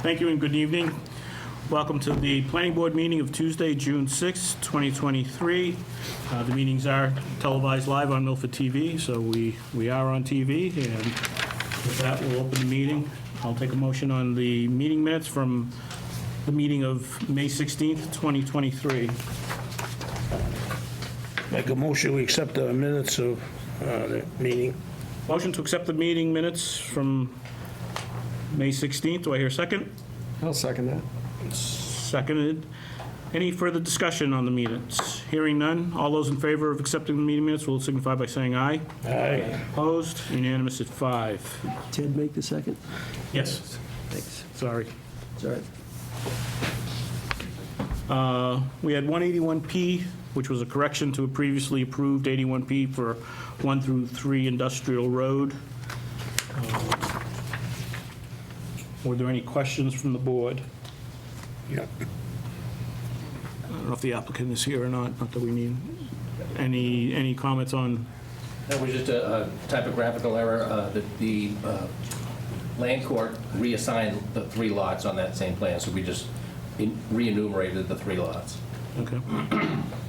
Thank you and good evening. Welcome to the Planning Board meeting of Tuesday, June 6, 2023. The meetings are televised live on Milford TV, so we are on TV. And with that, we'll open the meeting. I'll take a motion on the meeting minutes from the meeting of May 16th, 2023. Make a motion, we accept the minutes of the meeting. Motion to accept the meeting minutes from May 16th. Do I hear a second? I'll second that. Seconded. Any further discussion on the minutes? Hearing none. All those in favor of accepting the meeting minutes will signify by saying aye. Aye. Opposed? Unanimous at 5. Ted make the second? Yes. Thanks. Sorry. It's all right. We had 181P, which was a correction to a previously approved 81P for 1 through 3 Industrial Road. Were there any questions from the board? Yeah. I don't know if the applicant is here or not that we need. Any comments on? That was just a typographical error, that the land court reassigned the 3 lots on that same plan, so we just re-enumerated the 3 lots. Okay.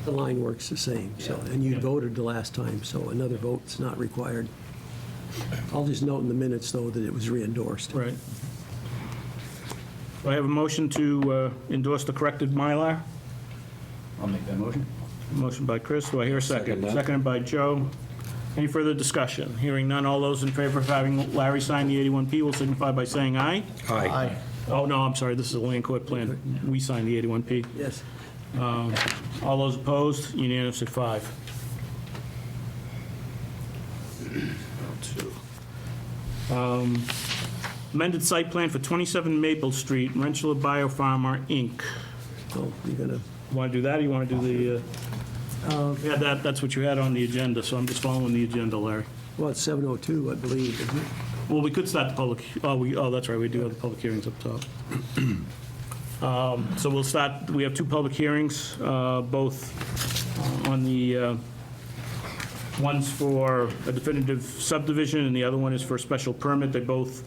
The line works the same, so, and you voted the last time, so another vote's not required. I'll just note in the minutes, though, that it was re-endorsed. Right. Do I have a motion to endorse the corrected Mylar? I'll make that motion. Motion by Chris. Do I hear a second? Second that. Seconded by Joe. Any further discussion? Hearing none. All those in favor of having Larry sign the 81P will signify by saying aye. Aye. Oh, no, I'm sorry. This is a land court plan. We signed the 81P. Yes. All those opposed? Unanimous at 5. Amended site plan for 27 Maple Street, Rentschler Biofarmer, Inc. So you're gonna, Want to do that, or you want to do the, yeah, that's what you had on the agenda, so I'm just following the agenda, Larry. well, it's 7:02, I believe, isn't it? Well, we could start the public, that's right, we do have the public hearings up top. So we'll start, we have 2 public hearings, both on the, one's for a definitive subdivision, and the other one is for a special permit. They both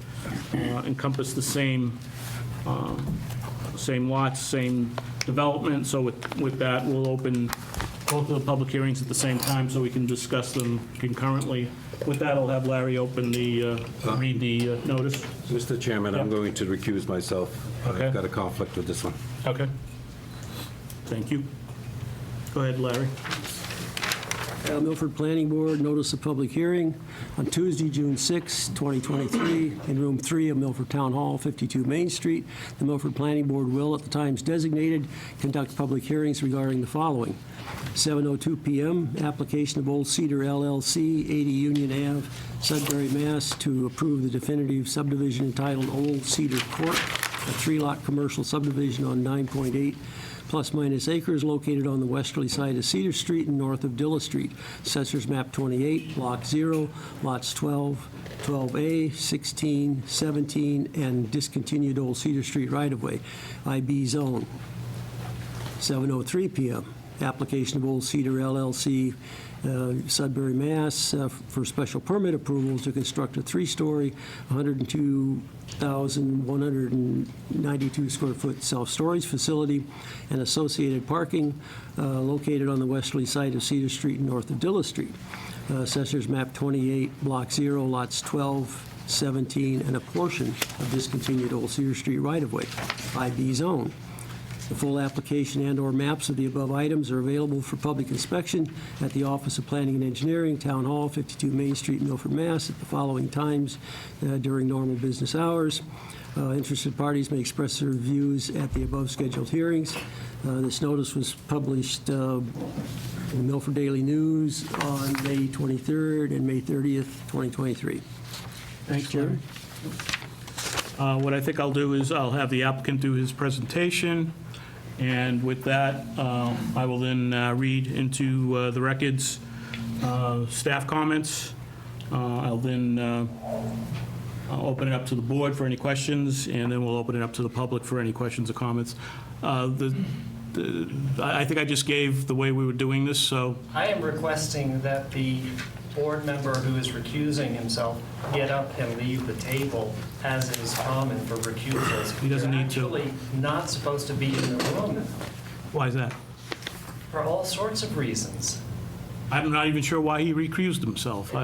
encompass the same lots, same development, so with that, we'll open both of the public hearings at the same time so we can discuss them concurrently. With that, I'll have Larry open read the notice. Mr. Chairman, I'm Yep. going to recuse myself. Okay. I've got a conflict with this one. Okay. Thank you. Go ahead, Larry. Milford Planning Board, notice of public hearing on Tuesday, June 6, 2023, in Room 3 of Milford Town Hall, 52 Main Street. The Milford Planning Board will, at the times designated, conduct public hearings regarding the following. 7:02 p.m., application of Old Cedar LLC, 80 Union Ave, Sudbury, Mass., to approve the definitive subdivision entitled Old Cedar Court, a 3-lot commercial subdivision on 9.8 plus-minus acres located on the westerly side of Cedar Street and north of Dilla Street. Assessors Map 28, Block 0, Lots 12, 12A, 16, 17, and discontinued Old Cedar Street right-of-way, IB zone. 7:03 p.m., application of Old Cedar LLC, Sudbury, Mass., for special permit approval to construct a 3-story, 102,192 square foot self-storage facility and associated parking located on the westerly side of Cedar Street and north of Dilla Street. Assessors Map 28, Block 0, Lots 12, 17, and a portion of discontinued Old Cedar Street right-of-way, IB zone. The full application and/or maps of the above items are available for public inspection at the Office of Planning and Engineering, Town Hall, 52 Main Street, Milford, Mass., at the following times during normal business hours. Interested parties may express their views at the above scheduled hearings. This notice was published in the Milford Daily News on May 23rd and May 30th, 2023. Thanks, Larry. What I think I'll do is I'll have the applicant do his presentation, and with that, I will then read into the records staff comments. I'll then open it up to the board for any questions, and then we'll open it up to the public for any questions or comments. The I think I just gave the way we were doing this, so, I am requesting that the board member who is recusing himself get up and leave the table, as is common for recusals. He doesn't need to. You're actually not supposed to be in the room why is that? for all sorts of reasons. I'm not even sure why he recused himself.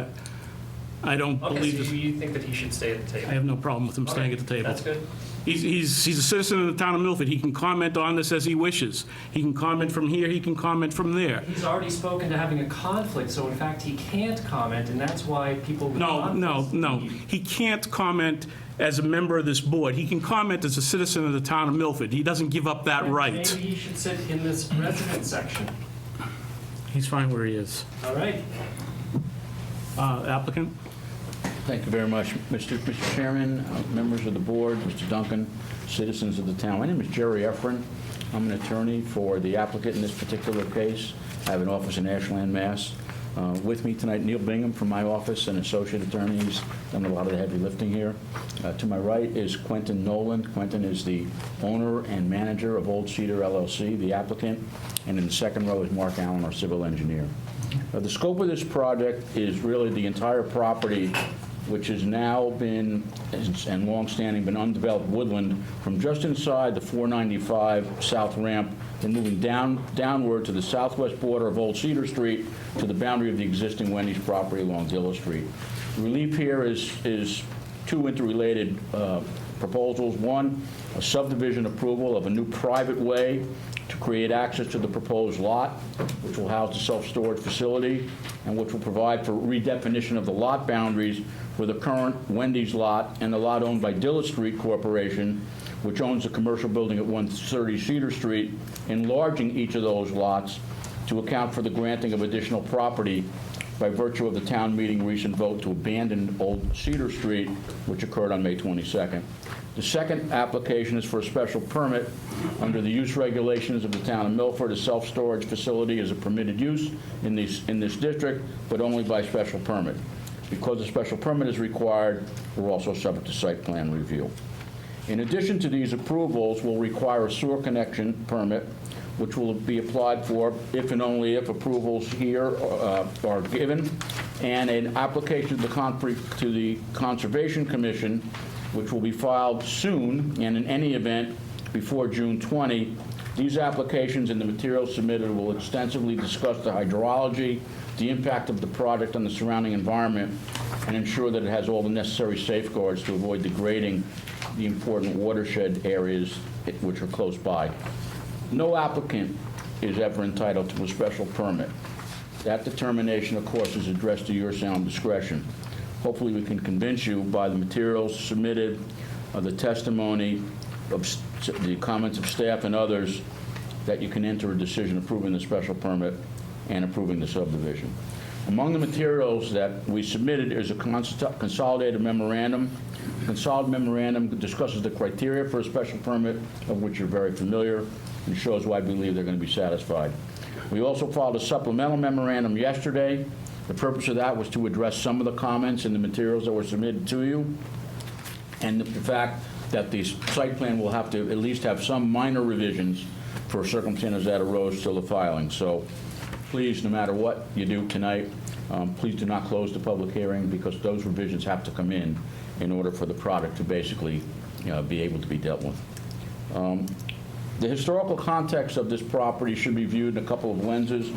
I don't Okay, believe so this. you think that he should stay at the I table? have no problem with him staying at the Okay, table. That's good. He's a citizen of the town of Milford. He can comment on this as he wishes. He can comment from here, he can comment from there. He's already spoken to having a conflict, so in fact, he can't comment, and that's why people... No. He can't comment as a member of this board. He can comment as a citizen of the town of Milford. He doesn't give up that right. Maybe he should sit in this resident section. He's fine where he is. All right. Applicant? Thank you very much, Mr. Chairman, members of the board, Mr. Duncan, citizens of the town. My name is Jerry Efron. I'm an attorney for the applicant in this particular case. I have an office in Ashland, Mass. With me tonight, Neil Bingham from my office, an associate attorney. He's done a lot of the heavy lifting here. To my right is Quentin Nolan. Quentin is the owner and manager of Old Cedar LLC, the applicant. And in the second row is Mark Allen, our civil engineer. The scope of this project is really the entire property, which has now been, and longstanding, been undeveloped woodland from just inside the 495 south ramp and moving downward to the southwest border of Old Cedar Street to the boundary of the existing Wendy's property along Dilla Street. The relief here is two interrelated proposals. One, a subdivision approval of a new private way to create access to the proposed lot, which will house the self-storage facility, and which will provide for redefinition of the lot boundaries for the current Wendy's lot and the lot owned by Dilla Street Corporation, which owns a commercial building at 130 Cedar Street, enlarging each of those lots to account for the granting of additional property by virtue of the town meeting recent vote to abandon Old Cedar Street, which occurred on May 22nd. The second application is for a special permit under the use regulations of the town of Milford. A self-storage facility is a permitted use in this district, but only by special permit. Because a special permit is required, we're also subject to site plan review. In addition to these approvals, we'll require a sewer connection permit, which will be applied for if and only if approvals here are given, and an application to the Conservation Commission, which will be filed soon, and in any event, before June 20. These applications and the materials submitted will extensively discuss the hydrology, the impact of the project on the surrounding environment, and ensure that it has all the necessary safeguards to avoid degrading the important watershed areas which are close by. No applicant is ever entitled to a special permit. That determination, of course, is addressed to your sound discretion. Hopefully we can convince you by the materials submitted, the testimony, of the comments of staff and others, that you can enter a decision approving the special permit and approving the subdivision. Among the materials that we submitted is a consolidated memorandum. The consolidated memorandum discusses the criteria for a special permit, of which you're very familiar, and shows why I believe they're going to be satisfied. We also filed a supplemental memorandum yesterday. The purpose of that was to address some of the comments in the materials that were submitted to you, and the fact that the site plan will have to at least have some minor revisions for circumstances that arose till the filing. So please, no matter what you do tonight, please do not close the public hearing, because those revisions have to come in order for the product to basically be able to be dealt with. The historical context of this property should be viewed in a couple of lenses.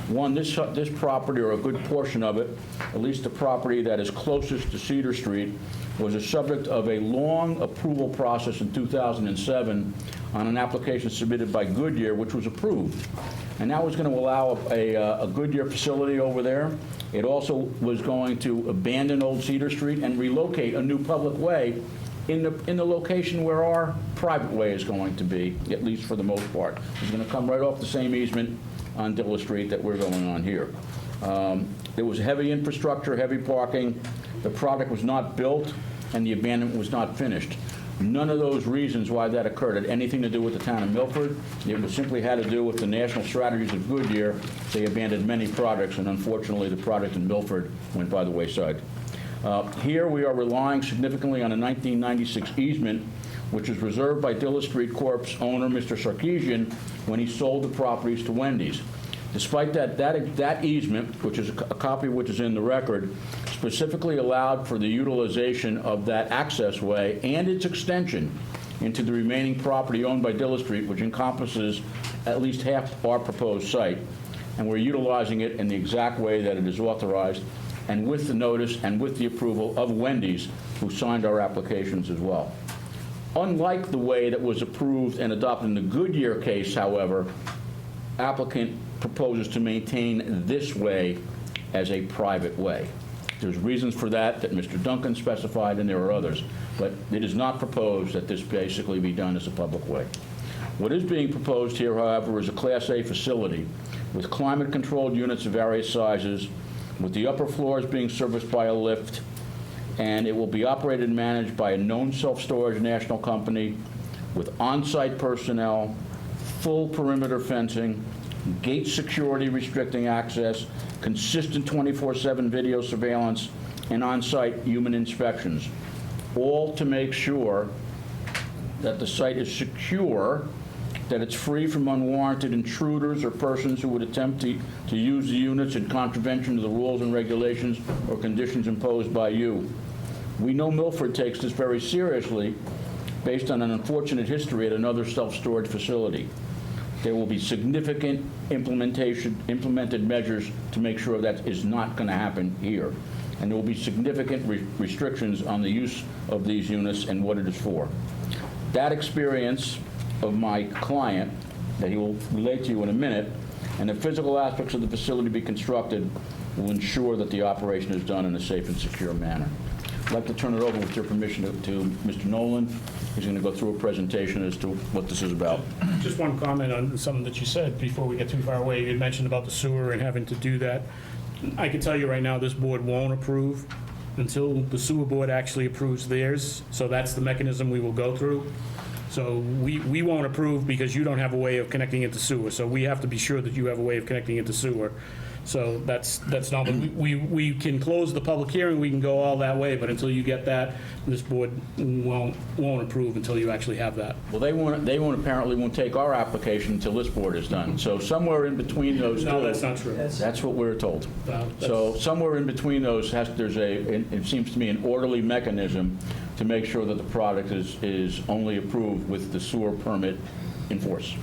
One, this property, or a good portion of it, at least the property that is closest to Cedar Street, was a subject of a long approval process in 2007 on an application submitted by Goodyear, which was approved. And that was going to allow a Goodyear facility over there. It also was going to abandon Old Cedar Street and relocate a new public way in the location where our private way is going to be, at least for the most part. It's going to come right off the same easement on Dilla Street that we're going on here. There was heavy infrastructure, heavy parking. The project was not built, and the abandonment was not finished. None of those reasons why that occurred had anything to do with the town of Milford. It simply had to do with the national strategies of Goodyear. They abandoned many projects, and unfortunately the project in Milford went by the wayside. Here we are relying significantly on a 1996 easement, which is reserved by Dilla Street Corp.'s owner, Mr. Sarkeesian, when he sold the properties to Wendy's. Despite that easement, which is a copy of which is in the record, specifically allowed for the utilization of that access way and its extension into the remaining property owned by Dilla Street, which encompasses at least half our proposed site, and we're utilizing it in the exact way that it is authorized, and with the notice and with the approval of Wendy's, who signed our applications as well. Unlike the way that was approved and adopted in the Goodyear case, however, applicant proposes to maintain this way as a private way. There's reasons for that Mr. Duncan specified, and there are others, but it is not proposed that this basically be done as a public way. What is being proposed here, however, is a Class A facility with climate-controlled units of various sizes, with the upper floors being serviced by a lift, and it will be operated and managed by a known self-storage national company with on-site personnel, full perimeter fencing, gate security restricting access, consistent 24/7 video surveillance, and on-site human inspections, all to make sure that the site is secure, that it's free from unwarranted intruders or persons who would attempt to use the units in contravention of the rules and regulations or conditions imposed by you. We know Milford takes this very seriously based on an unfortunate history at another self-storage facility. There will be significant implemented measures to make sure that is not going to happen here. And there will be significant restrictions on the use of these units and what it is for. That experience of my client, that he will relate to you in a minute, and the physical aspects of the facility be constructed will ensure that the operation is done in a safe and secure manner. I'd like to turn it over, with your permission, to Mr. Nolan. He's going to go through a presentation as to what this is about. Just one comment on something that you said before we get too far away. You had mentioned about the sewer and having to do that. I can tell you right now, this board won't approve until the sewer board actually approves theirs. So that's the mechanism we will go through. So we won't approve because you don't have a way of connecting it to sewer. So we have to be sure that you have a way of connecting it to sewer. So that's not, we can close the public hearing, we can go all that way, but until you get that, this board won't approve until you actually have that. Well, they apparently won't take our application until this board is done. So somewhere in between those two. No, that's not true. That's what we're told. That's- So somewhere in between those, it seems to me, an orderly mechanism to make sure that the product is only approved with the sewer permit in force.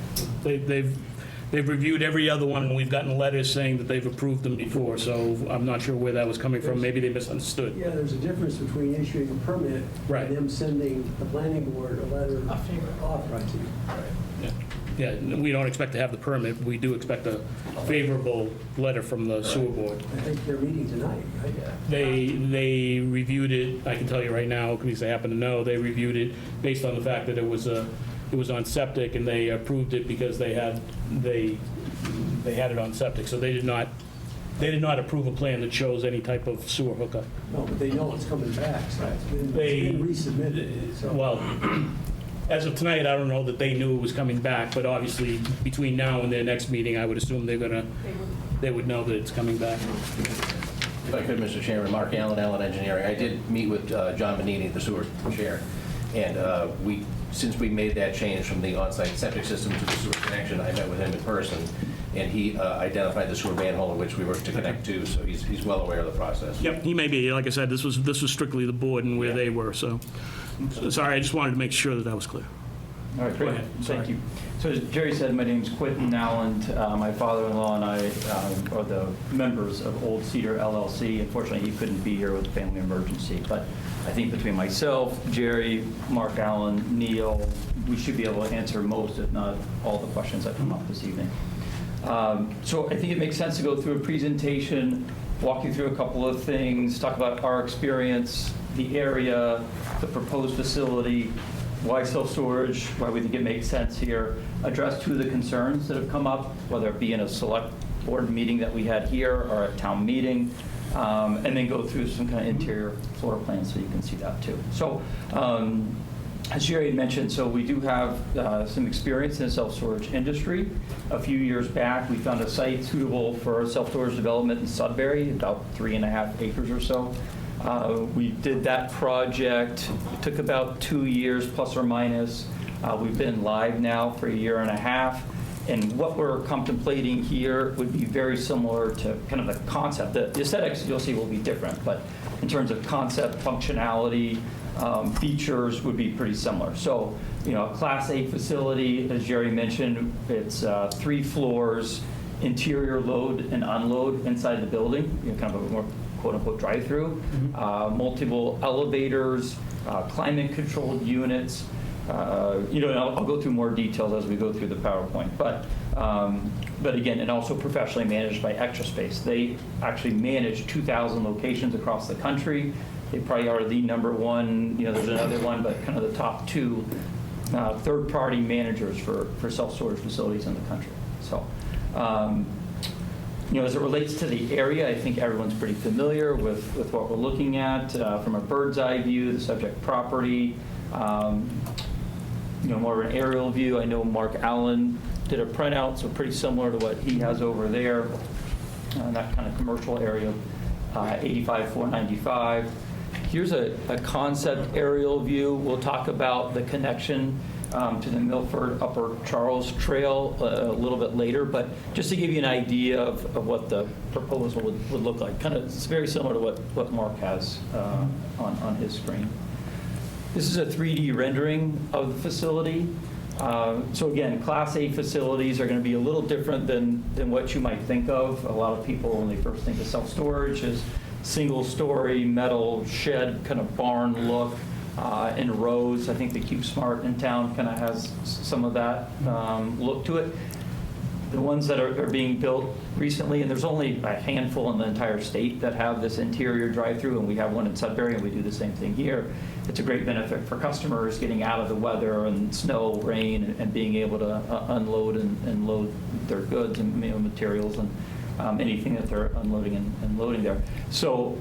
They've reviewed every other one, and we've gotten letters saying that they've approved them before, so I'm not sure where that was coming from. Maybe they misunderstood. Yeah, there's a difference between issuing a permit Right. and them sending the planning board a letter authorizing it. Yeah, we don't expect to have the permit. We do expect a favorable letter from the sewer board. I think they're meeting tonight, right? They reviewed it, I can tell you right now, because I happen to know, they reviewed it based on the fact that it was on septic, and they approved it because they had it on septic. So they did not approve a plan that shows any type of sewer hookup. No, but they know it's coming back, so it's been resubmitted. So Well, as of tonight, I don't know that they knew it was coming back, but obviously, between now and their next meeting, I would assume they would know that it's coming back. If I could, Mr. Chairman, Mark Allen, Allen Engineering. I did meet with John Manini, the sewer chair, and since we made that change from the on-site septic system to the sewer connection, I met with him in person, and he identified the sewer manhole in which we were to connect to, so he's well aware of the process. Yep, he may be. Like I said, this was strictly the board and where they were, so. Sorry, I just wanted to make sure that was clear. All right, great. ahead. Sorry. Thank you. So as Jerry said, my name's Quentin Allen. My father-in-law and I are the members of Old Cedar LLC. Unfortunately, he couldn't be here with a family emergency, but I think between myself, Jerry, Mark Allen, Neil, we should be able to answer most, if not all, the questions that come up this evening. So I think it makes sense to go through a presentation, walk you through a couple of things, talk about our experience, the area, the proposed facility, why self-storage, why we think it makes sense here, address two of the concerns that have come up, whether it be in a select board meeting that we had here or at town meeting, and then go through some kind of interior floor plan so you can see that too. So as Jerry had mentioned, so we do have some experience in the self-storage industry. A few years back, we found a site suitable for self-storage development in Sudbury, about 3.5 acres or so. We did that project. It took about 2 years, plus or minus. We've been live now for a year and a half. And what we're contemplating here would be very similar to kind of the concept. The aesthetics, you'll see, will be different, but in terms of concept, functionality, features would be pretty similar. So, you know, a Class A facility, as Jerry mentioned, it's 3 floors, interior load and unload inside the building, you know, kind of a more quote-unquote drive-through, multiple elevators, climate-controlled units. You know, and I'll go through more details as we go through the PowerPoint. But again, and also professionally managed by Extra Space. They actually manage 2,000 locations across the country. They probably are the #1, you know, there's another one, but kind of the top 2 third-party managers for self-storage facilities in the country. So, you know, as it relates to the area, I think everyone's pretty familiar with what we're looking at from a bird's eye view, the subject property. You know, more of an aerial view. I know Mark Allen did a printout, so pretty similar to what he has over there, that kind of commercial area, 85-495. Here's a concept aerial view. We'll talk about the connection to the Milford Upper Charles Trail a little bit later, but just to give you an idea of what the proposal would look like. Kind of, it's very similar to what Mark has on his screen. This is a 3D rendering of the facility. So again, Class A facilities are going to be a little different than what you might think of. A lot of people, when they first think of self-storage, is single-story metal shed kind of barn look in rows. I think the CubeSmart in town kind of has some of that look to it. The ones that are being built recently, and there's only a handful in the entire state that have this interior drive-through, and we have one in Sudbury, and we do the same thing here. It's a great benefit for customers getting out of the weather and snow, rain, and being able to unload and load their goods and, you know, materials and anything that they're unloading and loading there. So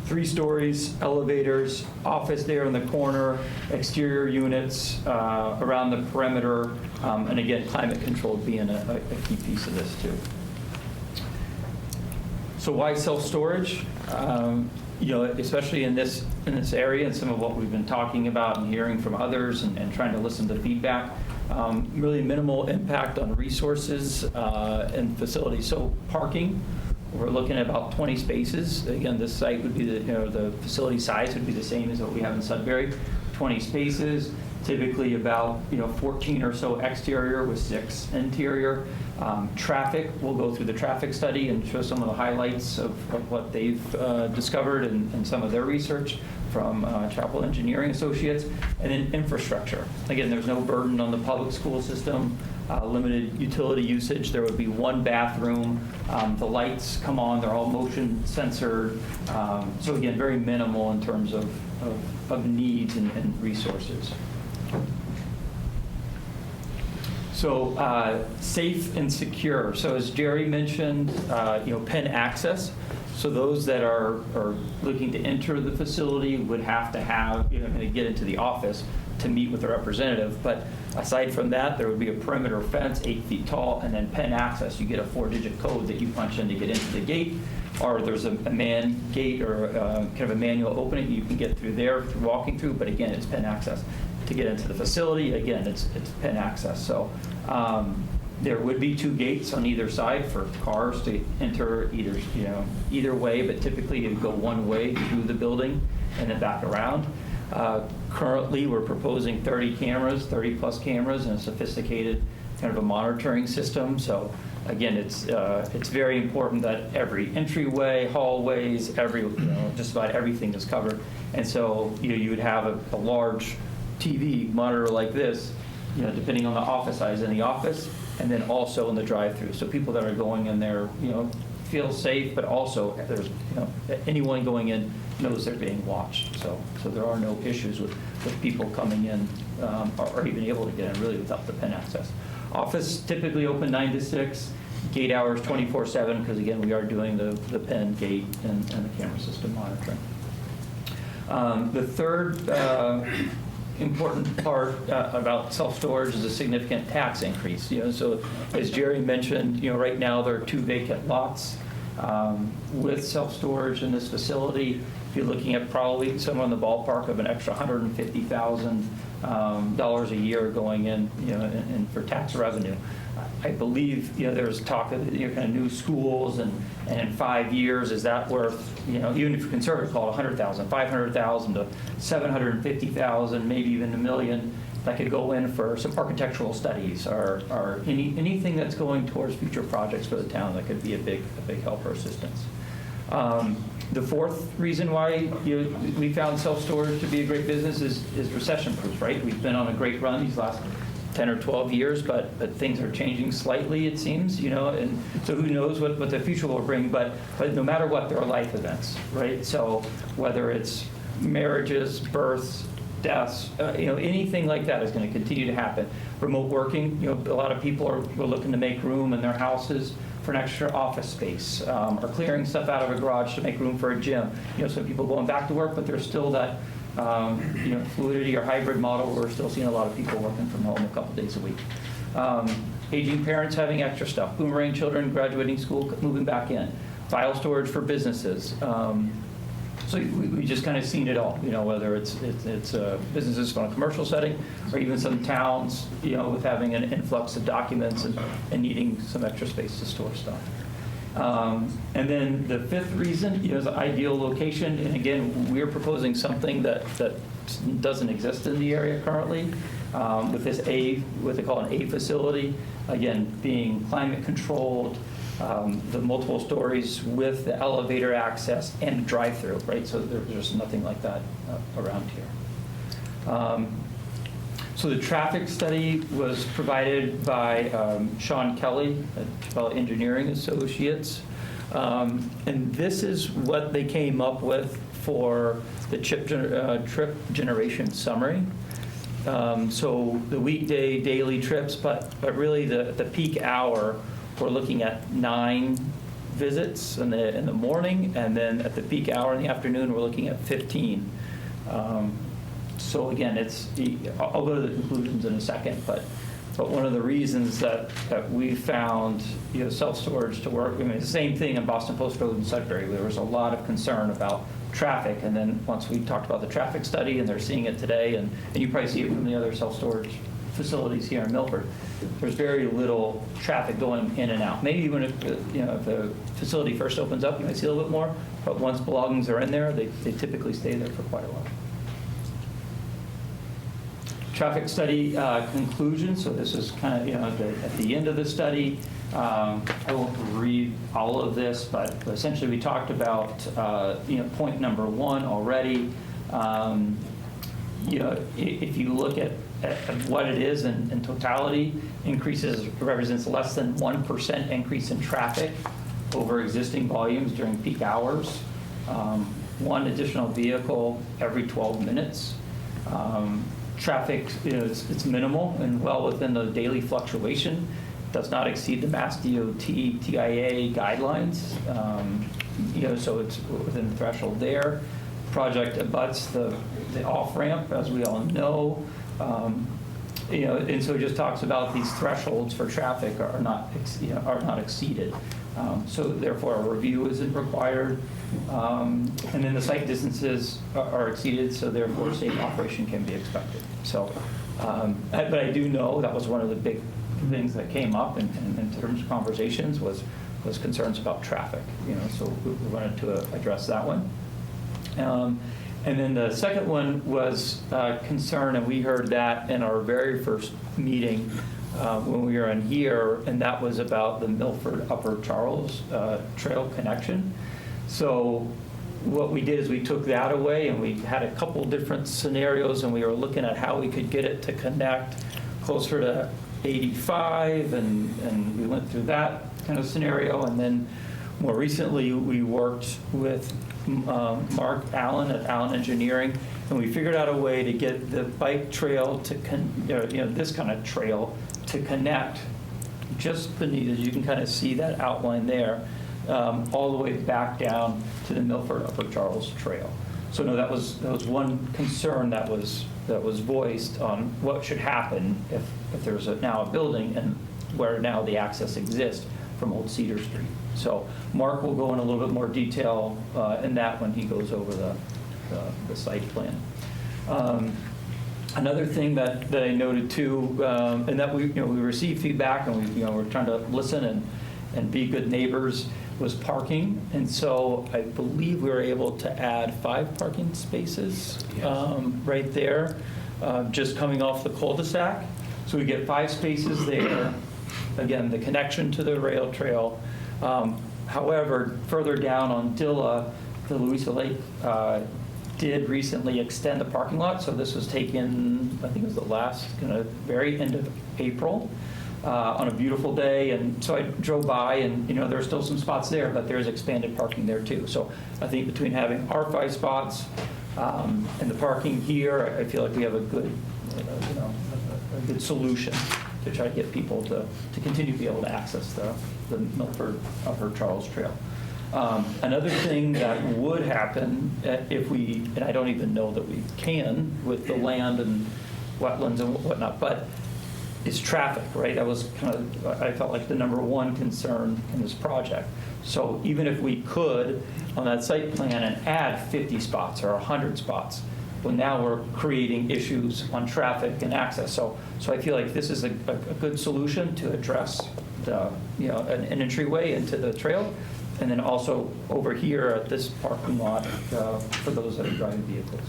3 stories, elevators, office there in the corner, exterior units around the perimeter, and again, climate controlled being a key piece of this too. So why self-storage? You know, especially in this area and some of what we've been talking about and hearing from others and trying to listen to feedback, really minimal impact on resources and facilities. So parking, we're looking at about 20 spaces. Again, this site would be the facility size would be the same as what we have in Sudbury, 20 spaces. Typically about 14 or so exterior with 6 interior. Traffic, we'll go through the traffic study and show some of the highlights of what they've discovered and some of their research from Chapel Engineering Associates. And then infrastructure. Again, there's no burden on the public school system, limited utility usage. There would be 1 bathroom. The lights come on, they're all motion censored. So again, very minimal in terms of needs and resources. So safe and secure. So as Jerry mentioned, pen access. So those that are looking to enter the facility would have to have, get into the office to meet with a representative. But aside from that, there would be a perimeter fence 8 feet tall, and then pen access. You get a 4-digit code that you punch in to get into the gate, or there's a man gate or kind of a manual opening you can get through there through walking through. But again, it's pen access. To get into the facility, again, it's pen access. So there would be 2 gates on either side for cars to enter either way, but typically you go one way through the building and then back around. Currently, we're proposing 30 plus cameras, and a sophisticated kind of a monitoring system. So again, it's very important that every entryway, hallways, just about everything is covered. And so you would have a large TV monitor like this, depending on the office size in the office, and then also in the drive-through. So people that are going in there, feel safe, but also there's, anyone going in knows they're being watched. So there are no issues with people coming in or even able to get in really without the pen access. Office typically open 9 to 6, gate hours 24/7, because again, we are doing the pen gate and the camera system monitoring. The third important part about self-storage is a significant tax increase. So as Jerry mentioned, right now there are 2 vacant lots with self-storage in this facility. you're looking at probably somewhere in the ballpark of an extra $150,000 a year going in, in for tax revenue. I believe, there's talk of, kind of new schools, and in 5 years, is that worth, even if you're conservative, call it 100,000, 500,000 to 750,000, maybe even $1 million, that could go in for some architectural studies or anything that's going towards future projects for the town that could be a big help or assistance. The fourth reason why we found self-storage to be a great business is recession-proof, right? We've been on a great run these last 10 or 12 years, but things are changing slightly, it seems, and so who knows what the future will bring, but no matter what, there are life events, right? So whether it's marriages, births, deaths, anything like that is going to continue to happen. Remote working, a lot of people are looking to make room in their houses for an extra office space, or clearing stuff out of a garage to make room for a gym. Some people going back to work, but there's still that fluidity or hybrid model where we're still seeing a lot of people working from home a couple days a week. Aging parents having extra stuff, boomerang children graduating school, moving back in, file storage for businesses. So we just kind of seen it all, whether it's businesses from a commercial setting, or even some towns, with having an influx of documents and needing some extra space to store stuff. And then the fifth reason is ideal location. And again, we're proposing something that doesn't exist in the area currently, with this what they call an A facility, again, being climate controlled, the multiple stories with the elevator access and drive-through, right? So there's nothing like that around here. So the traffic study was provided by Sean Kelly at Chapella Engineering Associates. And this is what they came up with for the trip generation summary. So the weekday, daily trips, but really the peak hour, we're looking at 9 visits in the morning, and then at the peak hour in the afternoon, we're looking at 15. So again, I'll go to the conclusions in a second, but one of the reasons that we found self-storage to work, it's the same thing in Boston Post Road and Sudbury. There was a lot of concern about traffic, and then once we talked about the traffic study, and they're seeing it today, and you probably see it from the other self-storage facilities here in Milford, there's very little traffic going in and out. Maybe when if the facility first opens up, you might see a little bit more, but once belongings are in there, they typically stay there for quite a while. Traffic study conclusion. So this is kind of at the end of the study. I won't read all of this, but essentially we talked about point number 1 already. If you look at what it is in totality, increases represents less than 1% increase in traffic over existing volumes during peak hours. 1 additional vehicle every 12 minutes. Traffic, it's minimal and well within the daily fluctuation. Does not exceed the Mass DOT TIA guidelines. So it's within the threshold there. Project abuts the off-ramp, as we all know. And so it just talks about these thresholds for traffic are not exceeded. So therefore, a review isn't required. And then the site distances are exceeded, so therefore safe operation can be expected. So, but I do know that was one of the big things that came up in terms of conversations was concerns about traffic. So we wanted to address that one. And then the second one was concern, and we heard that in our very first meeting when we were in here, and that was about the Milford Upper Charles Trail connection. So what we did is we took that away, and we had a couple different scenarios, and we were looking at how we could get it to connect closer to 85, and we went through that kind of scenario. And then more recently, we worked with Mark Allen at Allen Engineering, and we figured out a way to get the bike trail to, this kind of trail to connect just beneath, as you can kind of see that outline there, all the way back down to the Milford Upper Charles Trail. So no, that was one concern that was voiced on what should happen if there's now a building and where now the access exists from Old Cedar Street. So Mark will go in a little bit more detail in that when he goes over the site plan. Another thing that I noted too, and that we received feedback and we're trying to listen and be good neighbors, was parking. And so I believe we were able to add 5 parking spaces right there, just coming off the cul-de-sac. So we get 5 spaces there. Again, the connection to the rail trail. However, further down on Dilla, the Louisa Lake did recently extend the parking lot. So this was taken, I think it was the last very end of April on a beautiful day. And so I drove by and, there are still some spots there, but there's expanded parking there too. So I think between having our 5 spots and the parking here, I feel like we have a good, a good solution to try to get people to continue to be able to access the Milford Upper Charles Trail. Another thing that would happen if we, and I don't even know that we can with the land and wetlands and whatnot, but is traffic, right? That was I felt like the #1 concern in this project. So even if we could, on that site plan, and add 50 spots or 100 spots, well, now we're creating issues on traffic and access. So I feel like this is a good solution to address an entryway into the trail. And then also over here at this parking lot for those that are driving vehicles.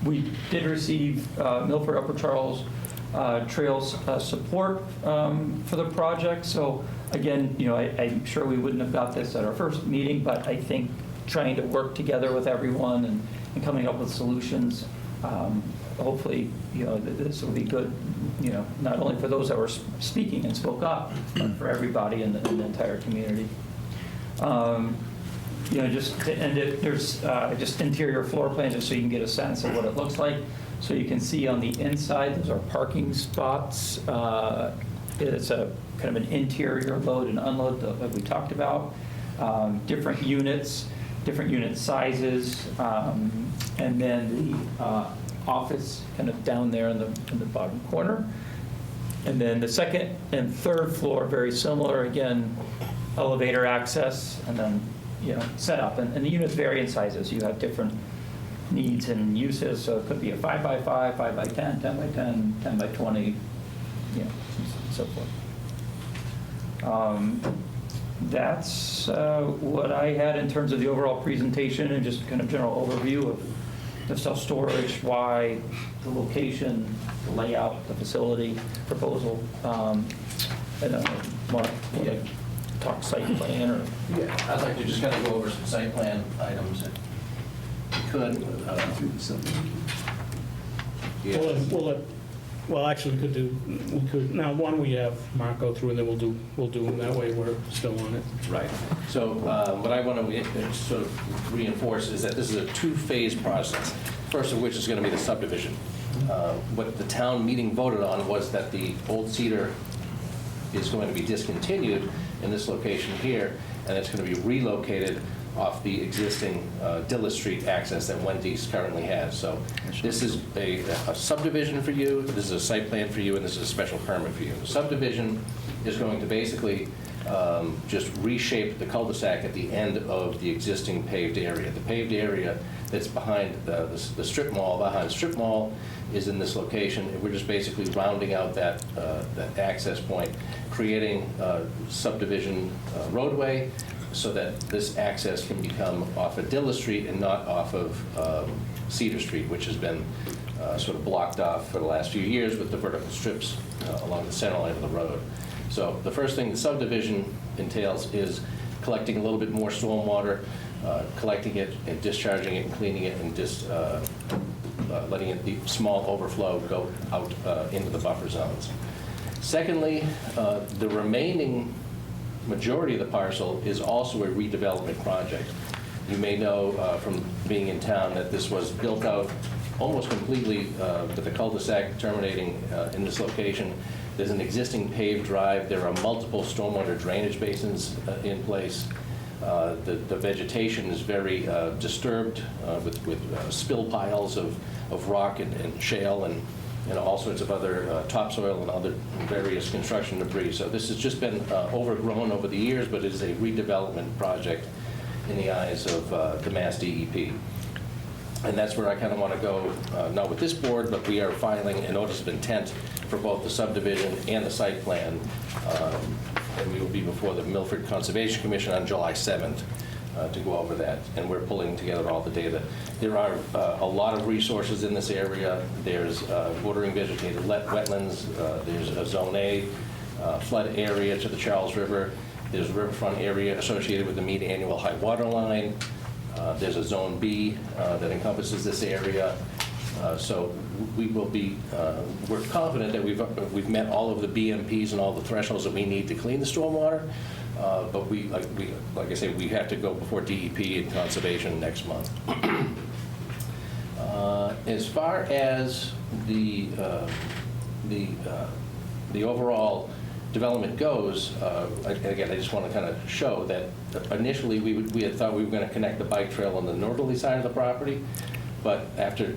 We did receive Milford Upper Charles Trails support for the project. So again, I'm sure we wouldn't have got this at our first meeting, but I think trying to work together with everyone and coming up with solutions, hopefully, this will be good, not only for those that were speaking and spoke up, but for everybody in the entire community. Just to end it, there's just interior floor plans just so you can get a sense of what it looks like. So you can see on the inside, those are parking spots. It's a kind of an interior load and unload that we talked about. Different unit sizes, and then the office kind of down there in the bottom corner. And then the second and third floor, very similar, again, elevator access, and then, setup. And the units vary in sizes. You have different needs and uses, so it could be a 5x5, 5x10, 10x10, 10x20, so forth. That's what I had in terms of the overall presentation and just kind of general overview of the self-storage, why, the location, the layout, the facility proposal. And then want to talk site plan or? Yeah, I'd like to just kind of go over some site plan items if we could. Well, actually, we could, now, one, we have Mark go through, and then we'll do them that way, we're still on it. Right. So what I want to sort of reinforce is that this is a 2-phase process, first of which is going to be the subdivision. What the town meeting voted on was that the Old Cedar is going to be discontinued in this location here, and it's going to be relocated off the existing Dilla Street access that Wendy's currently has. So this is a subdivision for you, this is a site plan for you, and this is a special permit for you. The subdivision is going to basically just reshape the cul-de-sac at the end of the existing paved area. The paved area that's behind the strip mall, behind strip mall, is in this location. And we're just basically rounding out that access point, creating subdivision roadway, so that this access can become off of Dilla Street and not off of Cedar Street, which has been sort of blocked off for the last few years with the vertical strips along the center line of the road. So the first thing the subdivision entails is collecting a little bit more stormwater, collecting it and discharging it and cleaning it and just letting the small overflow go out into the buffer zones. Secondly, the remaining majority of the parcel is also a redevelopment project. You may know from being in town that this was built out almost completely with the cul-de-sac terminating in this location. There's an existing paved drive. There are multiple stormwater drainage basins in place. The vegetation is very disturbed with spill piles of rock and shale and and all sorts of other topsoil and other various construction debris. So this has just been overgrown over the years, but it is a redevelopment project in the eyes of the Mass DEP. And that's where I kind of want to go, not with this board, but we are filing a notice of intent for both the subdivision and the site plan. And we will be before the Milford Conservation Commission on July 7th to go over that. And we're pulling together all the data. There are a lot of resources in this area. There's bordering vegetated wetlands. There's a Zone A flood area to the Charles River. There's a riverfront area associated with the mean annual high water line. There's a Zone B that encompasses this area. So we will be, we're confident that we've met all of the BMPs and all the thresholds that we need to clean the stormwater. But like I say, we have to go before DEP and Conservation next month. As far as the overall development goes, again, I just want to kind of show that initially we had thought we were going to connect the bike trail on the northerly side of the property, but after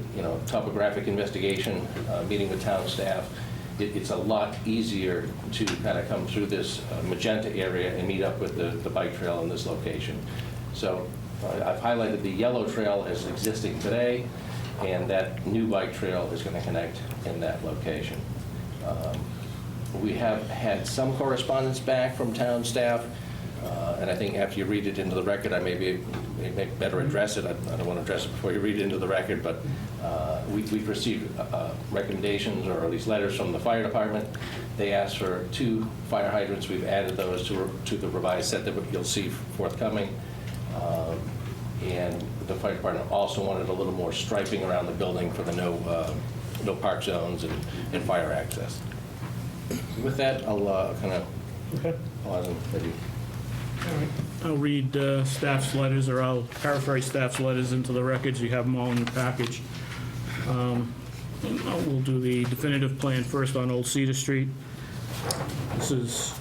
topographic investigation, meeting with town staff, it's a lot easier to kind of come through this magenta area and meet up with the bike trail in this location. So I've highlighted the yellow trail as existing today, and that new bike trail is going to connect in that location. We have had some correspondence back from town staff, and I think after you read it into the record, I may better address it. I don't want to address it before you read it into the record, but we've received recommendations, or at least letters from the fire department. They asked for 2 fire hydrants. We've added those to the revised set that you'll see forthcoming. And the fire department also wanted a little more striping around the building for the no park zones and fire access. With that, I'll kind of pause and maybe. I'll read staff's letters, or I'll paraphrase staff's letters into the records. You have them all in your package. We'll do the definitive plan first on Old Cedar Street. This is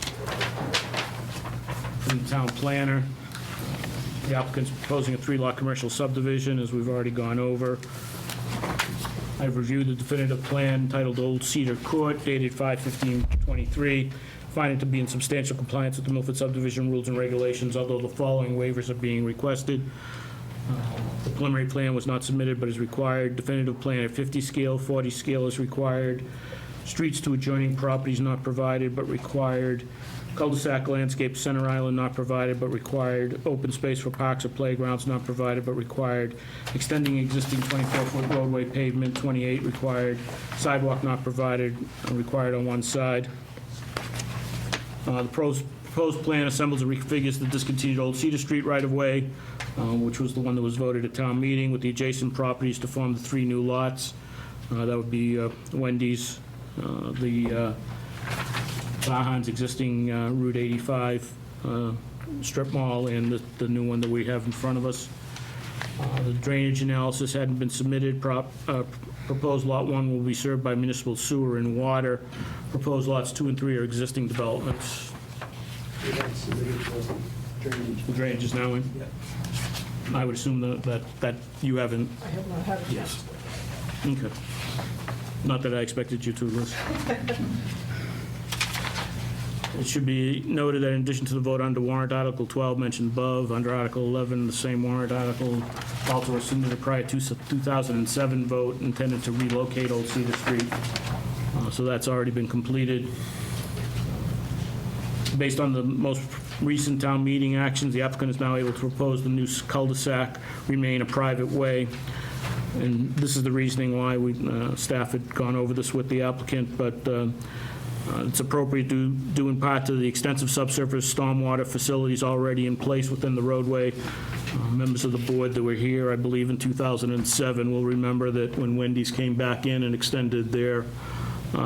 from the town planner. The applicant's proposing a 3-lot commercial subdivision, as we've already gone over. I've reviewed the definitive plan titled Old Cedar Court, dated 5/15/23, find it to be in substantial compliance with the Milford subdivision rules and regulations, although the following waivers are being requested. The preliminary plan was not submitted but is required. Definitive plan at 50 scale, 40 scale is required. Streets to adjoining properties not provided but required. Cul-de-sac landscape center island not provided but required. Open space for parks or playgrounds not provided but required. Extending existing 24-foot roadway pavement, 28 required. Sidewalk not provided, required on one side. The proposed plan assembles and refigures the discontinued Old Cedar Street right-of-way, which was the one that was voted at town meeting, with the adjacent properties to form the 3 new lots. That would be Wendy's, the Bahan's existing Route 85 strip mall, and the new one that we have in front of us. The drainage analysis hadn't been submitted. Proposed Lot 1 will be served by municipal sewer and water. Proposed Lots 2 and 3 are existing developments. The drainage is now in? I would assume that you haven't. I have not had a Yes. Okay. Not that I expected you to, Liz. It should be noted that in addition to the vote under warrant Article 12 mentioned above, under Article 11, the same warrant article also rescinded a prior 2007 vote intended to relocate Old Cedar Street. So that's already been completed. Based on the most recent town meeting actions, the applicant is now able to propose the new cul-de-sac remain a private way. And this is the reasoning why staff had gone over this with the applicant, but it's appropriate due in part to the extensive subsurface stormwater facilities already in place within the roadway. Members of the board that were here, I believe in 2007, will remember that when Wendy's came back in and extended their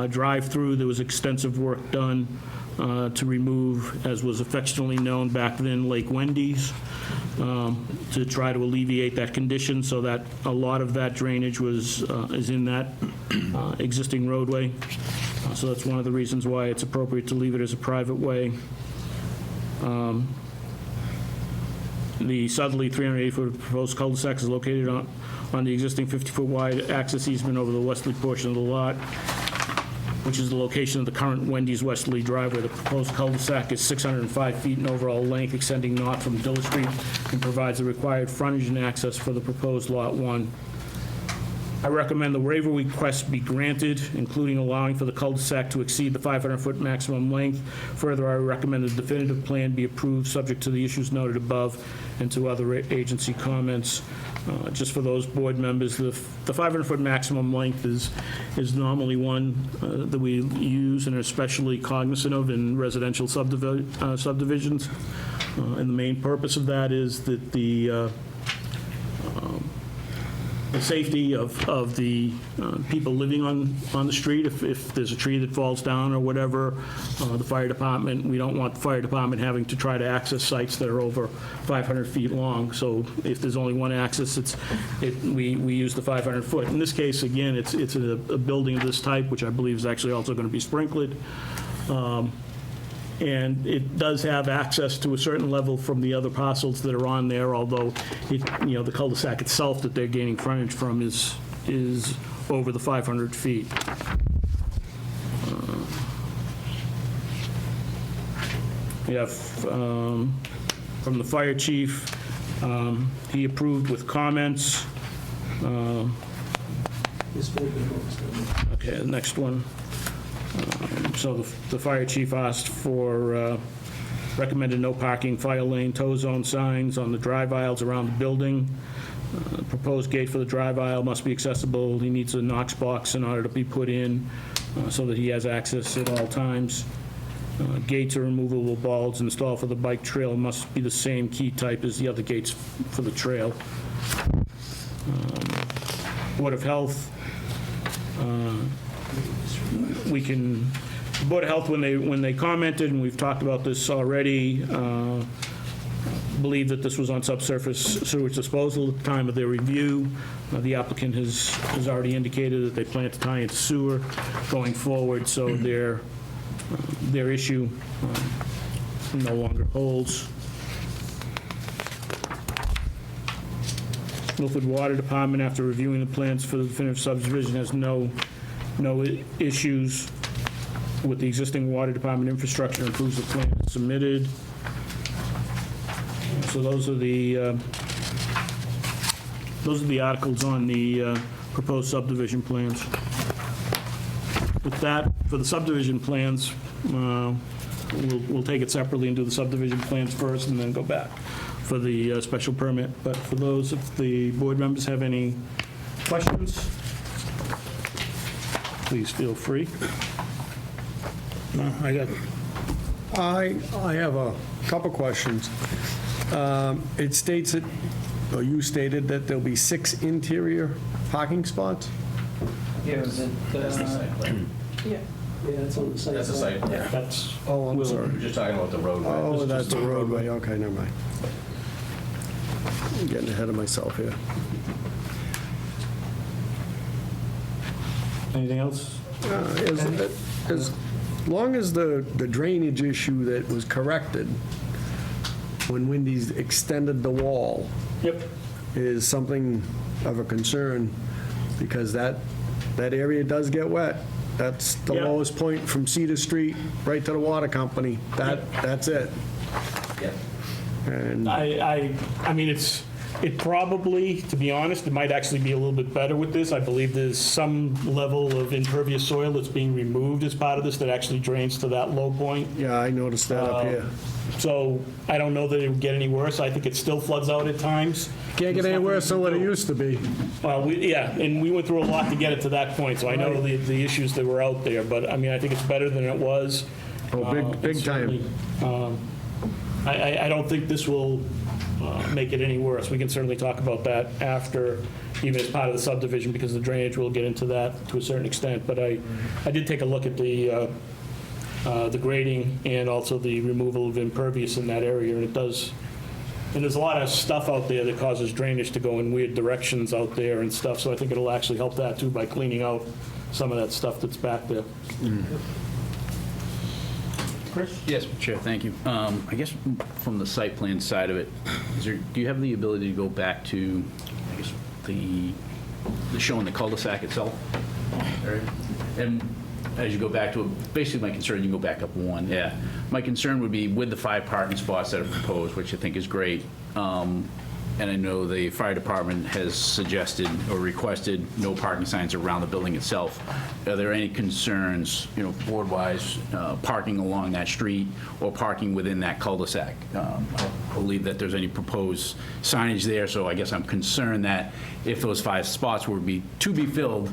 drive-through, there was extensive work done to remove, as was affectionately known back then, Lake Wendy's, to try to alleviate that condition, so that a lot of that drainage is in that existing roadway. So that's one of the reasons why it's appropriate to leave it as a private way. The southerly 380-foot proposed cul-de-sac is located on the existing 50-foot wide access easement over the westerly portion of the lot, which is the location of the current Wendy's westerly driveway. The proposed cul-de-sac is 605 feet in overall length, extending north from Diller Street, and provides the required frontage and access for the proposed Lot 1. I recommend the waiver request be granted, including allowing for the cul-de-sac to exceed the 500-foot maximum length. Further, I recommend the definitive plan be approved, subject to the issues noted above and to other agency comments. Just for those board members, the 500-foot maximum length is normally one that we use and are especially cognizant of in residential subdivisions. And the main purpose of that is that the safety of the people living on the street. If there's a tree that falls down or whatever, the fire department, we don't want the fire department having to try to access sites that are over 500 feet long. So if there's only one access, we use the 500 foot. In this case, again, it's a building of this type, which I believe is actually also going to be sprinkled. And it does have access to a certain level from the other parcels that are on there, although the cul-de-sac itself that they're gaining frontage from is over the 500 feet. We have from the fire chief, he approved with comments. Okay, the next one. So the fire chief asked for recommended no parking, fire lane, tow zone signs on the drive aisles around the building. Proposed gate for the drive aisle must be accessible. He needs a Knox box in order to be put in so that he has access at all times. Gates or removable bulbs installed for the bike trail must be the same key type as the other gates for the trail. Board of Health, Board of Health, when they commented, and we've talked about this already, believe that this was on subsurface sewage disposal at the time of their review. The applicant has already indicated that they plan to tie into sewer going forward, so their issue no longer holds. Milford Water Department, after reviewing the plans for the definitive subdivision, has no issues with the existing water department infrastructure, improves the plan submitted. So those are the articles on the proposed subdivision plans. With that, for the subdivision plans, we'll take it separately and do the subdivision plans first and then go back for the special permit. But for those, if the board members have any questions, please feel free. No, I have a couple questions. It states that, or you stated that there'll be 6 interior parking spots? Yeah, was it? That's the site plan. Yeah, that's on the site. That's the site plan. Yeah, that's, Oh, I'm We're sorry. just talking about the roadway. Oh, that's the roadway, okay, never mind. I'm getting ahead of myself here. anything else? As long as the drainage issue that was corrected when Wendy's extended the wall Yep. is something of a concern, because that area does get wet. That's the Yeah. lowest point from Cedar Street right to the water company. That's it. Yeah. And I mean, it probably, to be honest, it might actually be a little bit better with this. I believe there's some level of impervious soil that's being removed as part of this that actually drains to that low point. yeah, I noticed that up here. So I don't know that it would get any worse. I think it still floods out at times. Can't get any worse than what it used to be. Well, and we went through a lot to get it to that point, so I know the issues that were out there, but I mean, I think it's better than it was. Oh, big And time. certainly, I don't think this will make it any worse. We can certainly talk about that after, even as part of the subdivision, because the drainage, we'll get into that to a certain extent. But I did take a look at the grading and also the removal of impervious in that area, and it does, and there's a lot of stuff out there that causes drainage to go in weird directions out there and stuff, so I think it'll actually help that too by cleaning out some of that stuff that's back there. Chris? Yes, Mr. Chair, thank you. I guess from the site plan side of it, do you have the ability to go back to, I guess, showing the cul-de-sac itself. And as you go back to it, basically my concern, you can go back up one, yeah. My concern would be with the 5 parking spots that are proposed, which I think is great. And I know the fire department has suggested or requested no parking signs around the building itself. Are there any concerns, board-wise, parking along that street or parking within that cul-de-sac? I don't believe that there's any proposed signage there, so I guess I'm concerned that if those 5 spots were to be filled,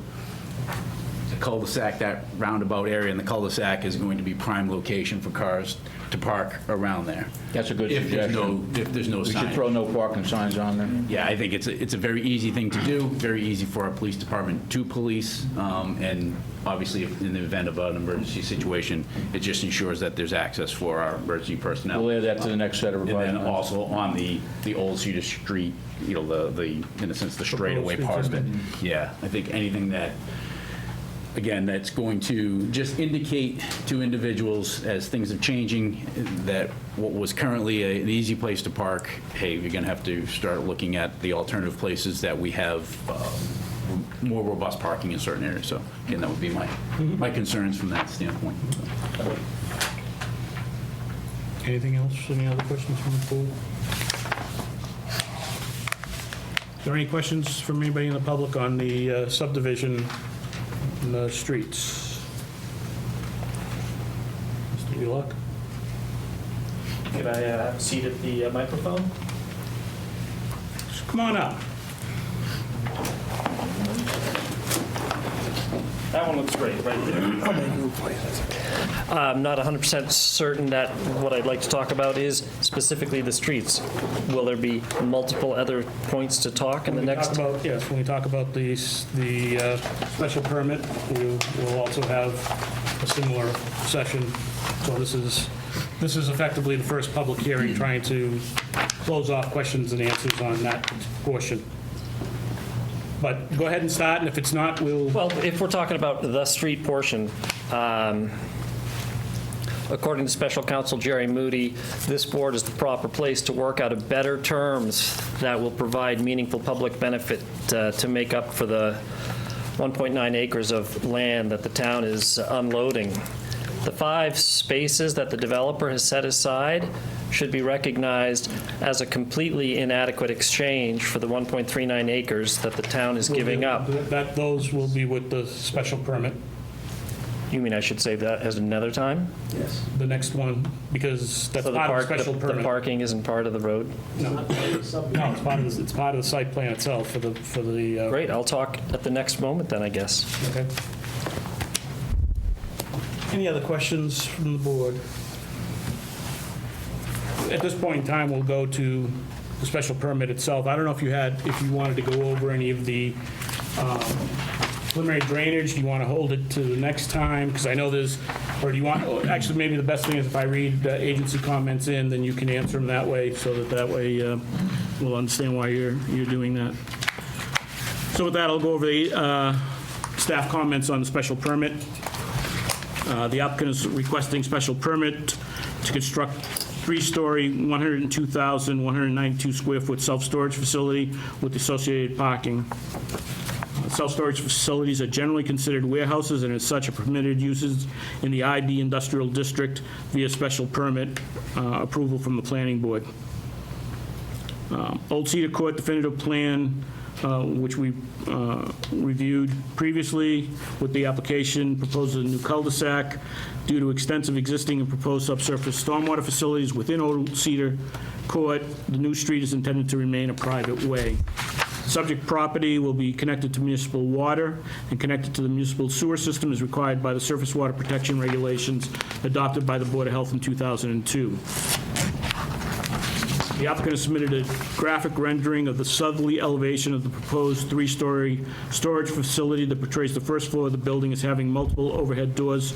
the cul-de-sac, that roundabout area in the cul-de-sac is going to be prime location for cars to park around there. That's a good If there's suggestion. no, if there's no We should signage. throw no parking signs on there. Yeah, I think it's a very easy thing to do, very easy for our police department to police, and obviously, if in the event of an emergency situation, it just ensures that there's access for our emergency personnel. We'll add that to the next set of And then requirements. also on the Old Cedar Street, the in a sense, the straightaway part of it. Yeah, I think anything that, again, that's going to just indicate to individuals as things are changing that what was currently an easy place to park, hey, you're going to have to start looking at the alternative places that we have more robust parking in certain areas. So again, that would be my concerns from that standpoint. Anything else? Any other questions from the board? Are there any questions from anybody in the public on the subdivision in the streets? Mr. Wheelock? Could I have a seat at the microphone? Come on up. That one looks great, right there. I'm not 100% certain that what I'd like to talk about is specifically the streets. Will there be multiple other points to talk in the next? Yes, when we talk about the special permit, we'll also have a similar session. So this is effectively the first public hearing, trying to close off questions and answers on that portion. But go ahead and start, and if it's not, we'll... Well, if we're talking about the street portion, according to Special Counsel Jerry Moody, this board is the proper place to work out better terms that will provide meaningful public benefit to make up for the 1.9 acres of land that the town is unloading. The 5 spaces that the developer has set aside should be recognized as a completely inadequate exchange for the 1.39 acres that the town is giving up. Those will be with the special permit, You mean I should save that as another time? the next one, because that's So part of the special the permit. parking isn't part of the road? No, it's part of the site plan itself for the... Great, I'll talk at the next moment then, I guess. Okay. Any other questions from the board? At this point in time, we'll go to the special permit itself. I don't know if you wanted to go over any of the preliminary drainage. Do you want to hold it to the next time? Because I know or do you want, actually, maybe the best thing is if I read agency comments in, then you can answer them that way, so that way we'll understand why you're doing that. So with that, I'll go over the staff comments on the special permit. The applicant is requesting special permit to construct 3-story, 102,192 square foot self-storage facility with associated parking. Self-storage facilities are generally considered warehouses and as such are permitted uses in the IB Industrial District via special permit approval from the planning board. Old Cedar Court definitive plan, which we reviewed previously with the application, proposes a new cul-de-sac. Due to extensive existing and proposed subsurface stormwater facilities within Old Cedar Court, the new street is intended to remain a private way. Subject property will be connected to municipal water and connected to the municipal sewer system as required by the surface water protection regulations adopted by the Board of Health in 2002. The applicant has submitted a graphic rendering of the southerly elevation of the proposed 3-story storage facility that portrays the first floor of the building as having multiple overhead doors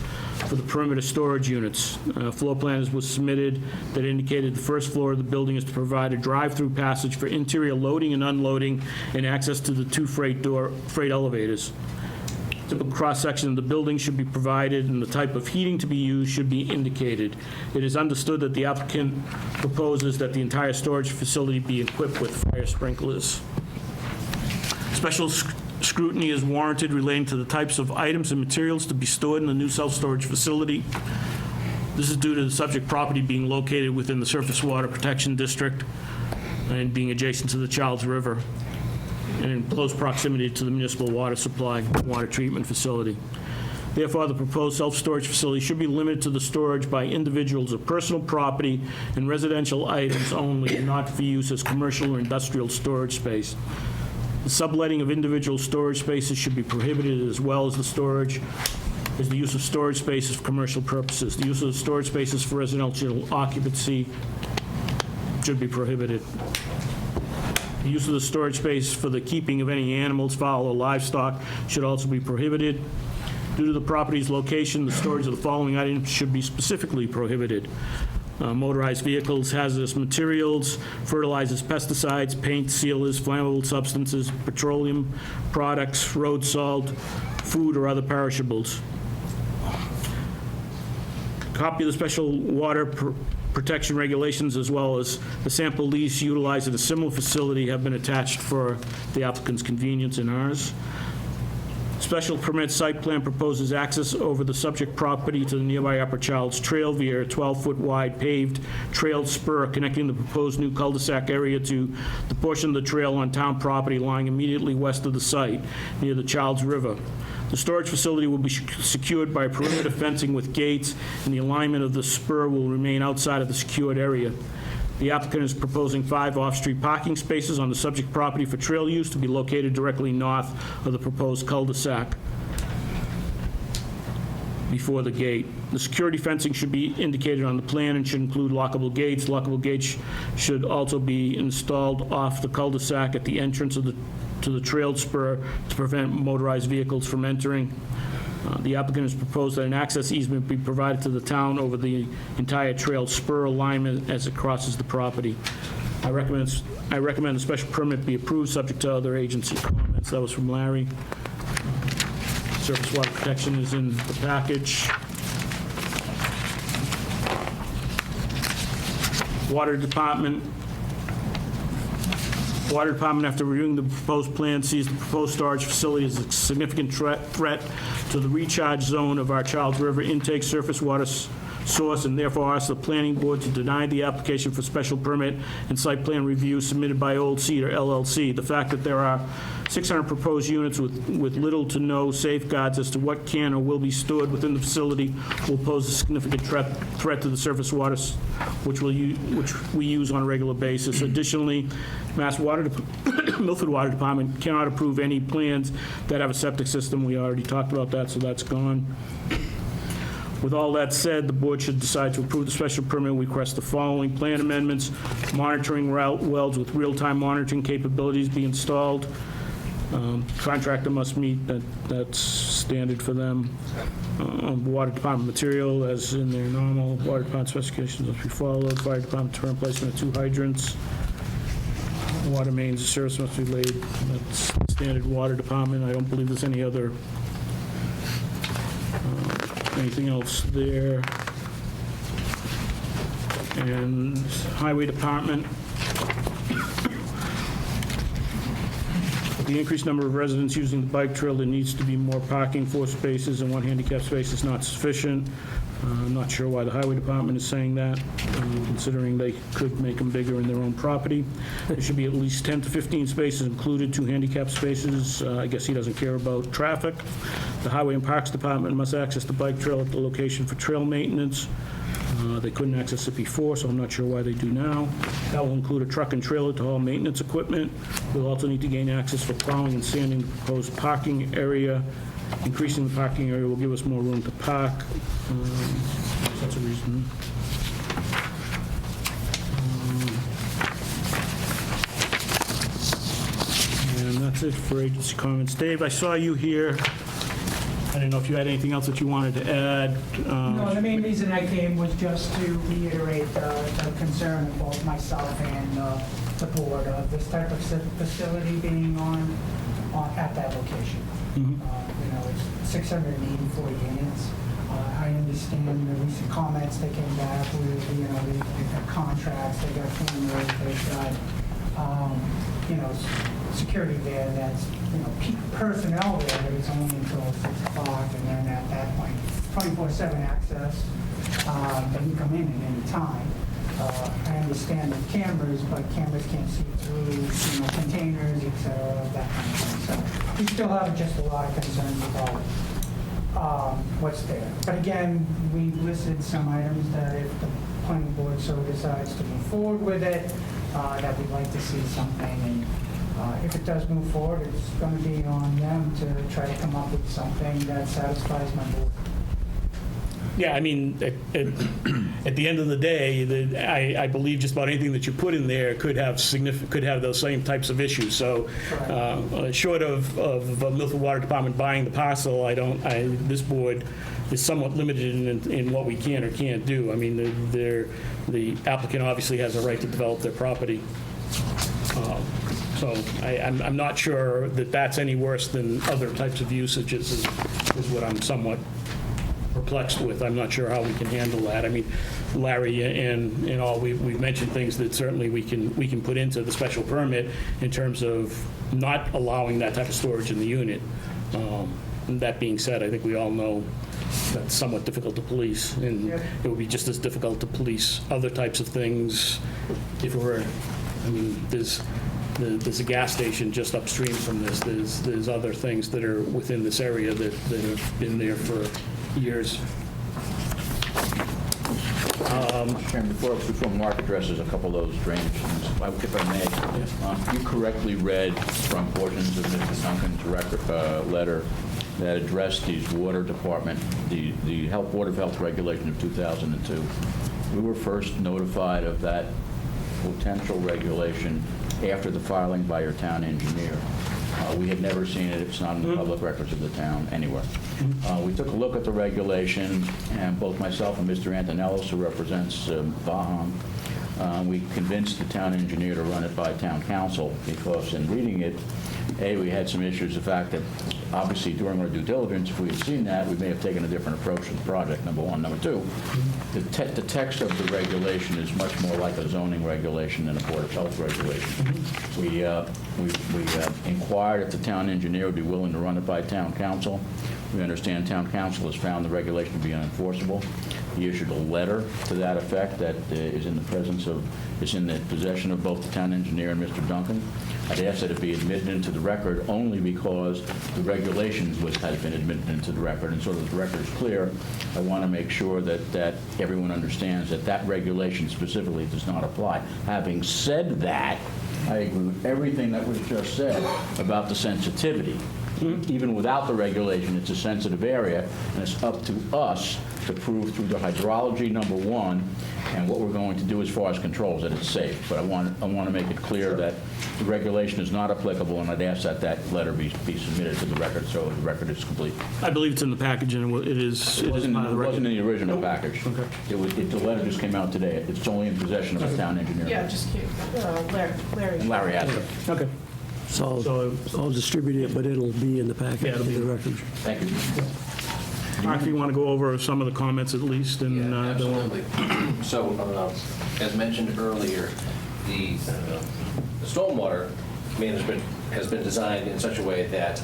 for the perimeter storage units. Floor plan was submitted that indicated the first floor of the building is to provide a drive-through passage for interior loading and unloading and access to the 2 freight elevators. Typical cross-section of the building should be provided, and the type of heating to be used should be indicated. It is understood that the applicant proposes that the entire storage facility be equipped with fire sprinklers. Special scrutiny is warranted relating to the types of items and materials to be stored in the new self-storage facility. This is due to the subject property being located within the Surface Water Protection District and being adjacent to the Charles River and in close proximity to the municipal water supply and water treatment facility. Therefore, the proposed self-storage facility should be limited to the storage by individuals of personal property and residential items only, and not for use as commercial or industrial storage space. The subletting of individual storage spaces should be prohibited, as well as the use of storage spaces for commercial purposes. The use of storage spaces for residential occupancy should be prohibited. The use of the storage space for the keeping of any animals, fowl, or livestock should also be prohibited. Due to the property's location, the storage of the following items should be specifically prohibited: motorized vehicles, hazardous materials, fertilizers, pesticides, paint, sealers, flammable substances, petroleum products, road salt, food, or other perishables. Copy of the special water protection regulations, as well as the sample lease utilized at a similar facility, have been attached for the applicant's convenience and ours. Special permit site plan proposes access over the subject property to the nearby Upper Childs Trail via a 12-foot wide paved trail spur connecting the proposed new cul-de-sac area to the portion of the trail on town property lying immediately west of the site, near the Childs River. The storage facility will be secured by perimeter fencing with gates, and the alignment of the spur will remain outside of the secured area. The applicant is proposing 5 off-street parking spaces on the subject property for trail use to be located directly north of the proposed cul-de-sac before the gate. The security fencing should be indicated on the plan and should include lockable gates. Lockable gates should also be installed off the cul-de-sac at the entrance of to the trailed spur to prevent motorized vehicles from entering. The applicant has proposed that an access easement be provided to the town over the entire trail spur alignment as it crosses the property. I recommend the special permit be approved, subject to other agency comments. That was from Larry. Surface water protection is in the package. Water Department, after reviewing the proposed plan, sees the proposed storage facility as a significant threat to the recharge zone of our Charles River intake surface water source, and therefore asks the planning board to deny the application for special permit and site plan review submitted by Old Cedar LLC. The fact that there are 600 proposed units with little to no safeguards as to what can or will be stored within the facility will pose a significant threat to the surface water, which we use on a regular basis. Additionally, Milford Water Department cannot approve any plans that have a septic system. We already talked about that, so that's gone. With all that said, the board should decide to approve the special permit. We request the following plan amendments: monitoring wells with real-time monitoring capabilities be installed. Contractor must meet, that's standard for them. Water Department material, as in their normal Water Department specifications, must be followed. Fire Department term placement of 2 hydrants. Water mains of service must be laid. That's standard Water Department. I don't believe there's any other anything else there. And Highway Department. With the increased number of residents using the bike trail, there needs to be more parking. 4 spaces and 1 handicap space is not sufficient. I'm not sure why the Highway Department is saying that, considering they could make them bigger in their own property. There should be at least 10 to 15 spaces included, 2 handicap spaces. I guess he doesn't care about traffic. The Highway and Parks Department must access the bike trail at the location for trail maintenance. They couldn't access it before, so I'm not sure why they do now. That will include a truck and trailer to haul maintenance equipment. We'll also need to gain access for plowing and sanding the proposed parking area. Increasing the parking area will give us more room to park. That's a reason. And that's it for agency comments. Dave, I saw you here. I didn't know if you had anything else that you wanted to add. No, the main reason I came was just to reiterate the concern of both myself and the board of this type of facility being at that location. It's 684 units. I understand the recent comments that came back with, they've got contracts, they've got cameras, they've got, security there that's peak personnel there, but it's only until 6 o'clock, and then at that point, 24/7 access. They can come in at any time. I understand the cameras, but cameras can't see through, containers, et cetera, that kind of thing. So we still have just a lot of concerns about what's there. But again, we listed some items that if the planning board so decides to move forward with it, that we'd like to see something. And if it does move forward, it's going to be on them to try to come up with something that satisfies my board. Yeah, I mean, at the end of the day, I believe just about anything that you put in there could have those same types of issues. So, short of Milford Water Department buying the parcel, this board is somewhat limited in what we can or can't do. I mean, the applicant obviously has a right to develop their property. So I'm not sure that that's any worse than other types of usages is what I'm somewhat perplexed with. I'm not sure how we can handle that. I mean, Larry and all, we've mentioned things that certainly we can put into the special permit in terms of not allowing that type of storage in the unit. That being said, I think we all know that's somewhat difficult to police, and it would be just as difficult to police other types of things if it were, I mean, there's a gas station just upstream from this. There's other things that are within this area that have been there for years. Chairman, before Mark addresses a couple of those drainage things, if I may, you correctly read from portions of Mr. Duncan's letter that addressed these water department, the Board of Health regulation of 2002. We were first notified of that potential regulation after the filing by your town engineer. We had never seen it. It's not in the public records of the town anywhere. We took a look at the regulation, and both myself and Mr. Antonellis, who represents Baham, we convinced the town engineer to run it by town council, because in reading it, we had some issues. The fact that obviously during our due diligence, if we had seen that, we may have taken a different approach to the project, number one. Number two, the text of the regulation is much more like a zoning regulation than a Board of Health regulation. We inquired if the town engineer would be willing to run it by town council. We understand town council has found the regulation to be unenforceable. He issued a letter to that effect that is in the possession of both the town engineer and Mr. Duncan. I'd ask that it be admitted into the record only because the regulations has been admitted into the record, and so that the record is clear. I want to make sure that everyone understands that regulation specifically does not apply. Having said that, I agree with everything that was just said about the sensitivity. Even without the regulation, it's a sensitive area, and it's up to us to prove through the hydrology, number one, and what we're going to do as far as controls that it's safe. But I want to make it clear that the regulation is not applicable, and I'd ask that that letter be submitted to the record so the record is complete. I believe it's in the package, and it is part of the record. It wasn't in the original package. Okay. The letter just came out today. It's only in possession of the town engineer. Yeah, just Larry. And Larry has it. Okay. So I'll distribute it, but it'll be in the packet Yeah, it'll in be- the record. Thank you. Mark, if you want to go over some of the comments at least, and Yeah, then we'll- absolutely. So, as mentioned earlier, the stormwater management has been designed in such a way that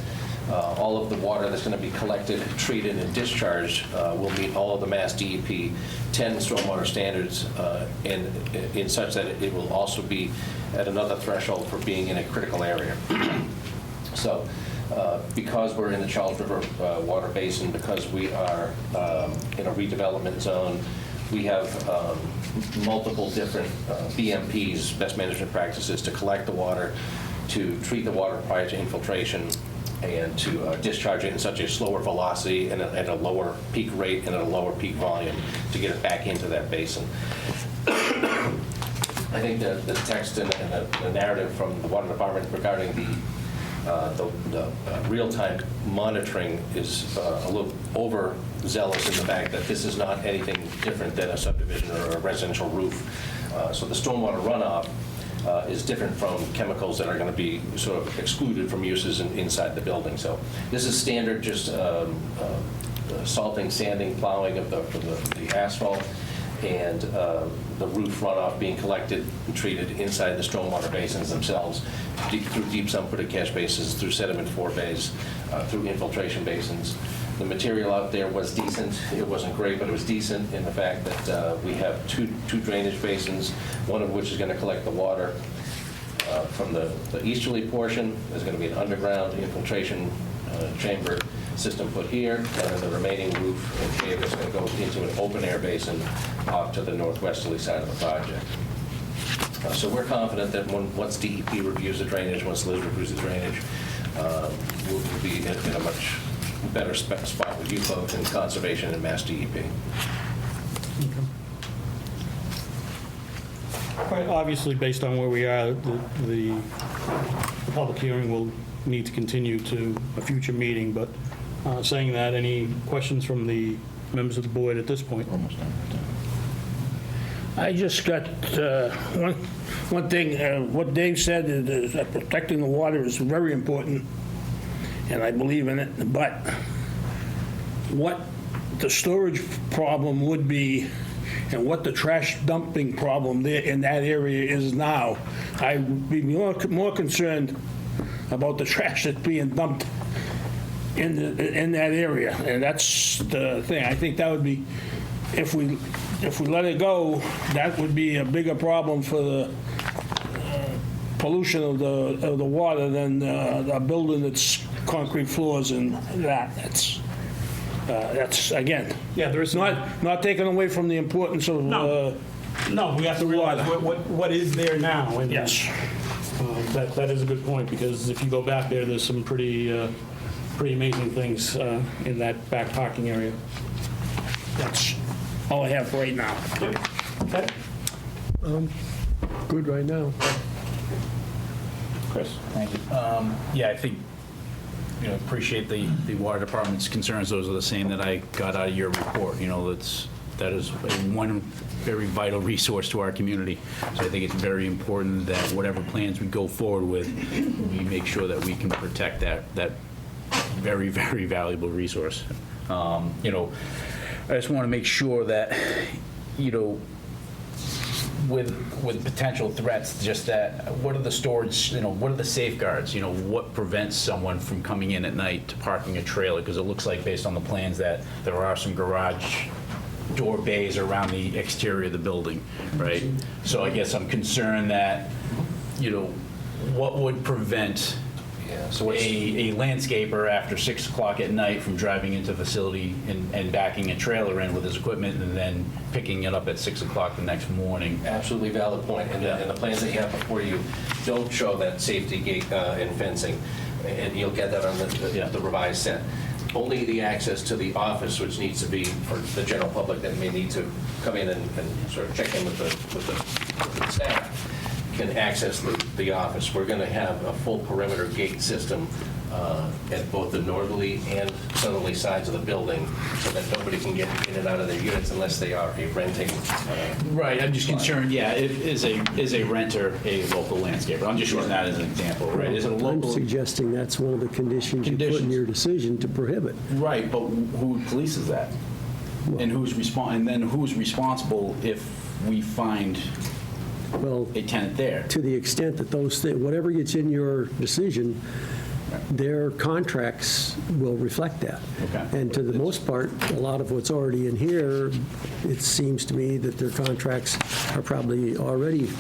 all of the water that's going to be collected, treated, and discharged will meet all of the Mass DEP 10 stormwater standards, and in such that it will also be at another threshold for being in a critical area. So, because we're in the Charles River water basin, because we are in a redevelopment zone, we have multiple different BMPs, best management practices, to collect the water, to treat the water prior to infiltration, and to discharge it in such a slower velocity and at a lower peak rate and at a lower peak volume to get it back into that basin. I think the text and the narrative from the Water Department regarding the real-time monitoring is a little overzealous in the fact that this is not anything different than a subdivision or a residential roof. So the stormwater runoff is different from chemicals that are going to be sort of excluded from uses inside the building. So this is standard, just salting, sanding, plowing of the asphalt. and the roof runoff being collected and treated inside the stormwater basins themselves, through deep sump-footed catch basins, through sediment forebays, through infiltration basins. The material out there was decent. It wasn't great, but it was decent in the fact that we have two drainage basins, one of which is going to collect the water from the easterly portion. There's going to be an underground infiltration chamber system put here, and then the remaining roof and cave is going to go into an open-air basin off to the northwesterly side of the project. So we're confident that once DEP reviews the drainage, once Liz reviews the drainage, we'll be in a much better spot with you folks in conservation and Mass DEP. Quite obviously, based on where we are, the public hearing will need to continue to a future meeting, but saying that, any questions from the members of the board at this point? I just got one thing. What Dave said is that protecting the water is very important, and I believe in it. But what the storage problem would be and what the trash dumping problem there in that area is now, I would be more concerned about the trash that's being dumped in that area. And that's the thing. I think that would be, if we let it go, that would be a bigger problem for the pollution of the water than a building that's concrete floors and that. That's again. Yeah, there is not taking away from the importance of. No, we have to realize what is there now. And Yes. That is a good point, because if you go back there's some pretty amazing things in that back parking area. That's all I have for right now. Okay. Good right now. Chris? Thank you. Yeah, I think, appreciate the water department's concerns. Those are the same that I got out of your report. That is one very vital resource to our community. So I think it's very important that whatever plans we go forward with, we make sure that we can protect that very, very valuable resource. I just want to make sure that, with potential threats, just that, what are the storage, what are the safeguards? What prevents someone from coming in at night to parking a trailer? Because it looks like, based on the plans, that there are some garage door bays around the exterior of the building, right? So I guess I'm concerned that, what would prevent a landscaper after 6 o'clock at night from driving into a facility and backing a trailer in with his equipment and then picking it up at 6 o'clock the next morning? Absolutely valid point. And the plans that you have before you don't show that safety gate and fencing, and you'll get that on the revised set. Only the access to the office, which needs to be for the general public that may need to come in and sort of check in with the staff, can access the office. We're going to have a full perimeter gate system at both the northerly and southerly sides of the building, so that nobody can get in and out of their units unless they are a renting. Right, I'm just concerned, is a renter a local landscaper? I'm just using that as an example, right? Is it a I'm local? suggesting that's one of the conditions you put in Conditions. your decision to prohibit. Right, but who polices that? And who's responsible if we find Well, a tenant there? to the extent that those things, whatever gets in your decision, their contracts will reflect that. Okay. And to the most part, a lot of what's already in here, it seems to me that their contracts are probably already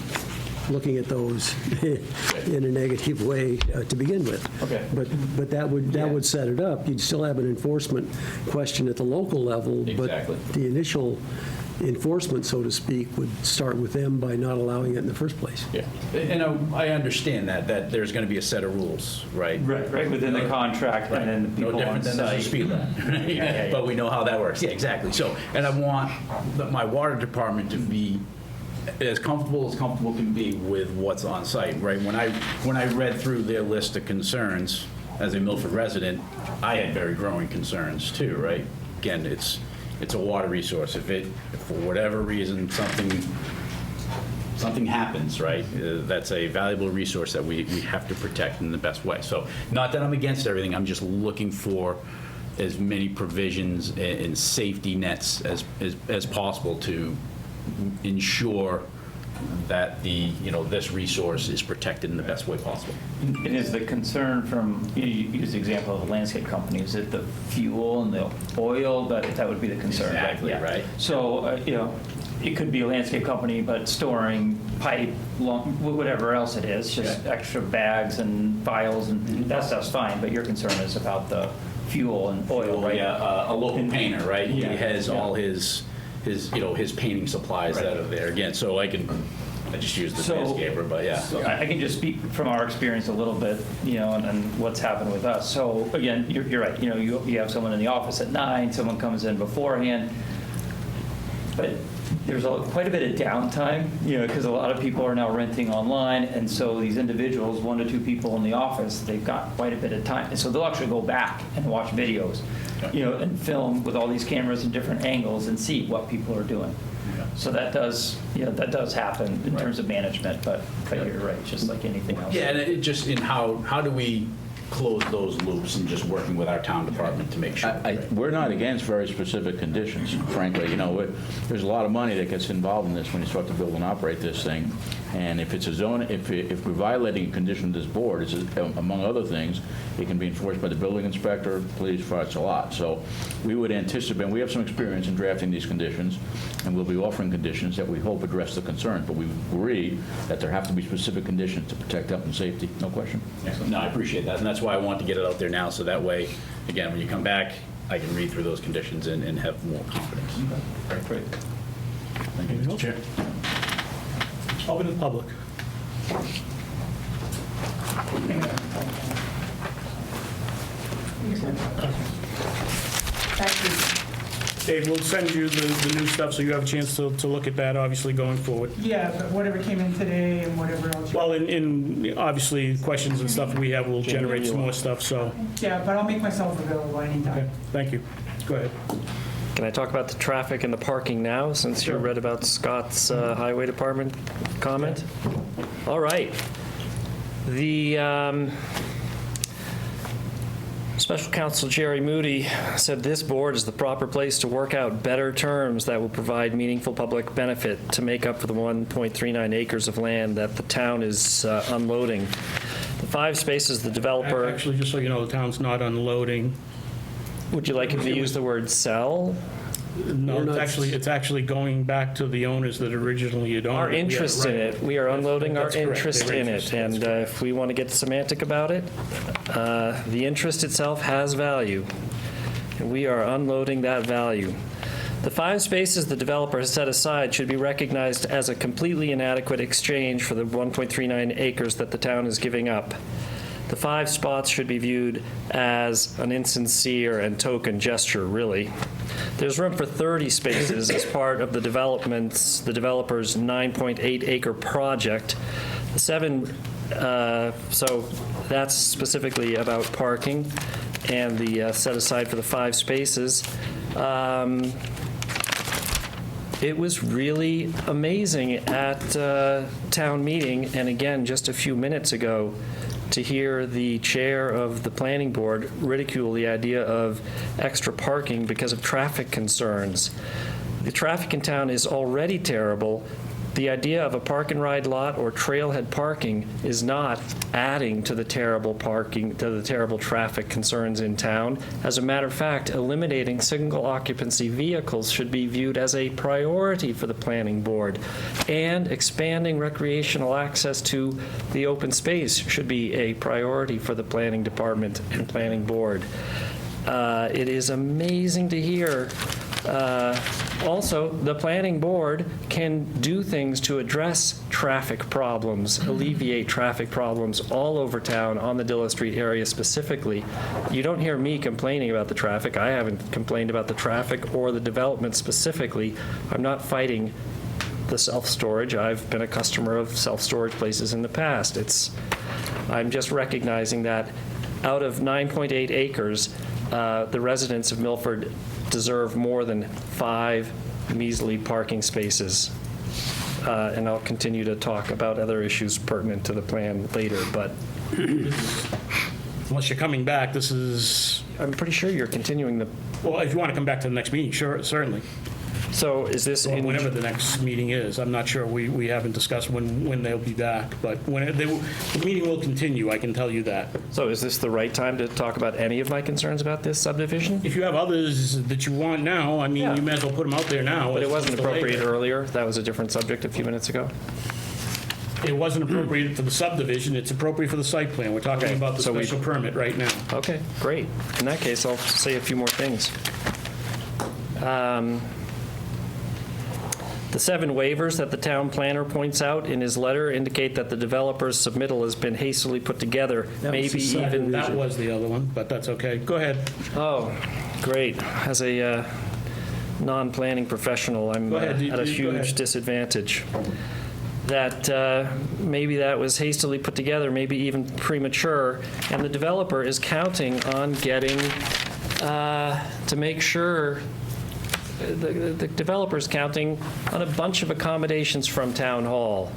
looking at those in a negative way to begin with. Okay. But that would set it up. You'd still have an enforcement question at the local level. Exactly. But the initial enforcement, so to speak, would start with them by not allowing it in the first place. Yeah, and I understand that there's going to be a set of rules, right? Right within the contract, and then the No people on different than there's a site. speed limit. Yeah. But we know how that works. Yeah, exactly. So, and I want my water department to be as comfortable can be with what's on site, right? When I read through their list of concerns as a Milford resident, I had very growing concerns too, right? Again, it's a water resource. If for whatever reason something happens, right? That's a valuable resource that we have to protect in the best way. So, not that I'm against everything. I'm just looking for as many provisions and safety nets as possible to ensure that this resource is protected in the best way possible. And is the concern from, you use the example of a landscape company, is it the fuel and the oil that would be the concern? right? Exactly, Yeah. right. So, it could be a landscape company, but storing pipe, whatever else it is, just extra bags and files, and that stuff's fine, but your concern is about the fuel and oil, right? Yeah, a local painter, right? He Yeah. has Yeah. all his painting supplies that are there. Again, so I just use the So- landscaper, but yeah. I can just speak from our experience a little bit, and what's happened with us. So again, you're right, you have someone in the office at 9, someone comes in beforehand, but there's quite a bit of downtime, because a lot of people are now renting online, and so these individuals, 1 to 2 people in the office, they've got quite a bit of time. And so they'll actually go back and watch videos, and film with all these cameras in different angles and see what people are doing. So that does happen in terms of management, but you're right, just like anything else. Yeah, and it just, how do we close those loops and just working with our town department to make sure? We're not against very specific conditions, frankly. There's a lot of money that gets involved in this when you start to build and operate this thing. And if it's a zone, if we're violating a condition of this board, it's, among other things, it can be enforced by the building inspector, police, fire, it's a lot. So we would anticipate, we have some experience in drafting these conditions, and we'll be offering conditions that we hope address the concerns. But we agree that there have to be specific conditions to protect health and safety, no question. Excellent. No, I appreciate that, and that's why I want to get it out there now, so that way, again, when you come back, I can read through those conditions and have more confidence. Great. Thank you, Mr. Chair. Open to the public. Dave, we'll send you the new stuff so you have a chance to look at that, obviously, going forward. Yeah, but whatever came in today and whatever else. Well, in obviously, questions and stuff we have will generate some more stuff, so, Yeah, but I'll make myself available anytime. okay, thank you. Go ahead. Can I talk about the traffic and the parking now, since you read about Scott's Highway Department comment? All right. The Special Counsel Jerry Moody said this board is the proper place to work out better terms that will provide meaningful public benefit to make up for the 1.39 acres of land that the town is unloading. The 5 spaces the developer... Actually, just so you know, the town's not unloading. Would you like him to use the word sell? No, it's actually going back to the owners that originally had owned it. Our interest in it, we are unloading our That's correct. interest Their in interest, it. And that's correct. if we want to get semantic about it, the interest itself has value. And we are unloading that value. The 5 spaces the developer has set aside should be recognized as a completely inadequate exchange for the 1.39 acres that the town is giving up. The 5 spots should be viewed as an insincere and token gesture, really. There's room for 30 spaces as part of the developer's 9.8 acre project. The 7, so that's specifically about parking and the set aside for the 5 spaces. It was really amazing at town meeting, and again, just a few minutes ago, to hear the chair of the planning board ridicule the idea of extra parking because of traffic concerns. The traffic in town is already terrible. The idea of a park and ride lot or trailhead parking is not adding to the terrible traffic concerns in town. As a matter of fact, eliminating single occupancy vehicles should be viewed as a priority for the planning board. And expanding recreational access to the open space should be a priority for the planning department and planning board. It is amazing to hear. Also, the planning board can do things to address traffic problems, alleviate traffic problems all over town on the Dilla Street area specifically. You don't hear me complaining about the traffic. I haven't complained about the traffic or the development specifically. I'm not fighting the self-storage. I've been a customer of self-storage places in the past. I'm just recognizing that out of 9.8 acres, the residents of Milford deserve more than 5 measly parking spaces. And I'll continue to talk about other issues pertinent to the plan later, but... Unless you're coming back, this is... I'm pretty sure you're continuing the... Well, if you want to come back to the next meeting, sure, certainly. So is this Or in? whenever the next meeting is. I'm not sure, we haven't discussed when they'll be back, but the meeting will continue, I can tell you that. So is this the right time to talk about any of my concerns about this subdivision? If you have others that you want now, I mean, Yeah. you may as well put them out there now. But it as wasn't opposed to appropriate later. earlier? That was a different subject a few minutes ago? It wasn't appropriate for the subdivision, it's appropriate for the site plan. We're talking Okay, about the so we- special permit right now. Okay, great. In that case, I'll say a few more things. The 7 waivers that the town planner points out in his letter indicate that the developer's submittal has been hastily put together, That was maybe the second even... That was the other one, but that's okay. Go ahead. Oh, great. As a non-planning professional, I'm Go ahead, at a go huge ahead. disadvantage. That maybe that was hastily put together, maybe even premature, and the developer is counting on getting, to make sure, the developer's counting on a bunch of accommodations from Town Hall.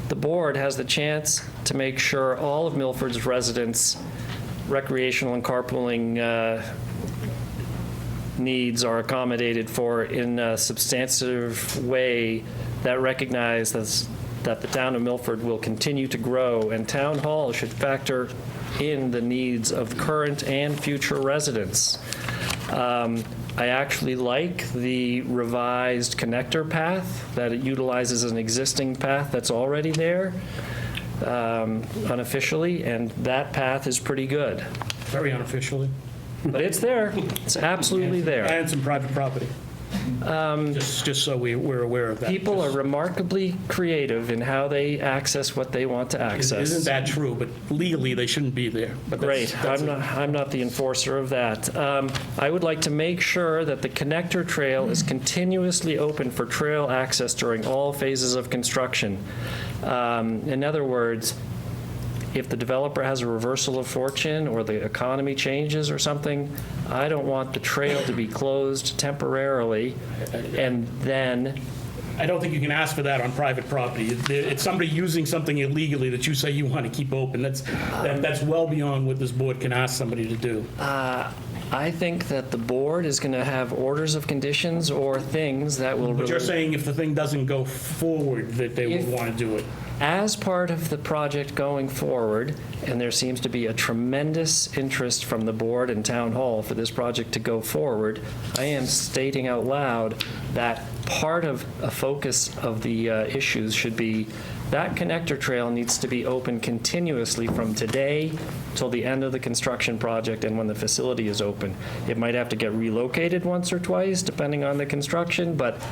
The board has the chance to make sure all of Milford's residents' recreational and carpooling needs are accommodated for in a substantive way that recognizes that the town of Milford will continue to grow, and Town Hall should factor in the needs of current and future residents. I actually like the revised connector path, that it utilizes an existing path that's already there unofficially, and that path is pretty good. Very unofficially. But it's there. It's absolutely there. And some private property. Just so we're aware of that. People are remarkably creative in how they access what they want to access. Isn't that true? But legally, they shouldn't be there. But that's- Great. that's I'm not the enforcer of that. I would like to make sure that the connector trail is continuously open for trail access during all phases of construction. In other words, if the developer has a reversal of fortune or the economy changes or something, I don't want the trail to be closed temporarily and then I don't think you can ask for that on private property. It's somebody using something illegally that you say you want to keep open. That's well beyond what this board can ask somebody to do. I think that the board is going to have orders of conditions or things that will... But you're saying if the thing doesn't go forward, that they would want to do it. As part of the project going forward, and there seems to be a tremendous interest from the board and town hall for this project to go forward, I am stating out loud that part of a focus of the issues should be that connector trail needs to be open continuously from today till the end of the construction project and when the facility is open. It might have to get relocated once or twice, depending on the construction, but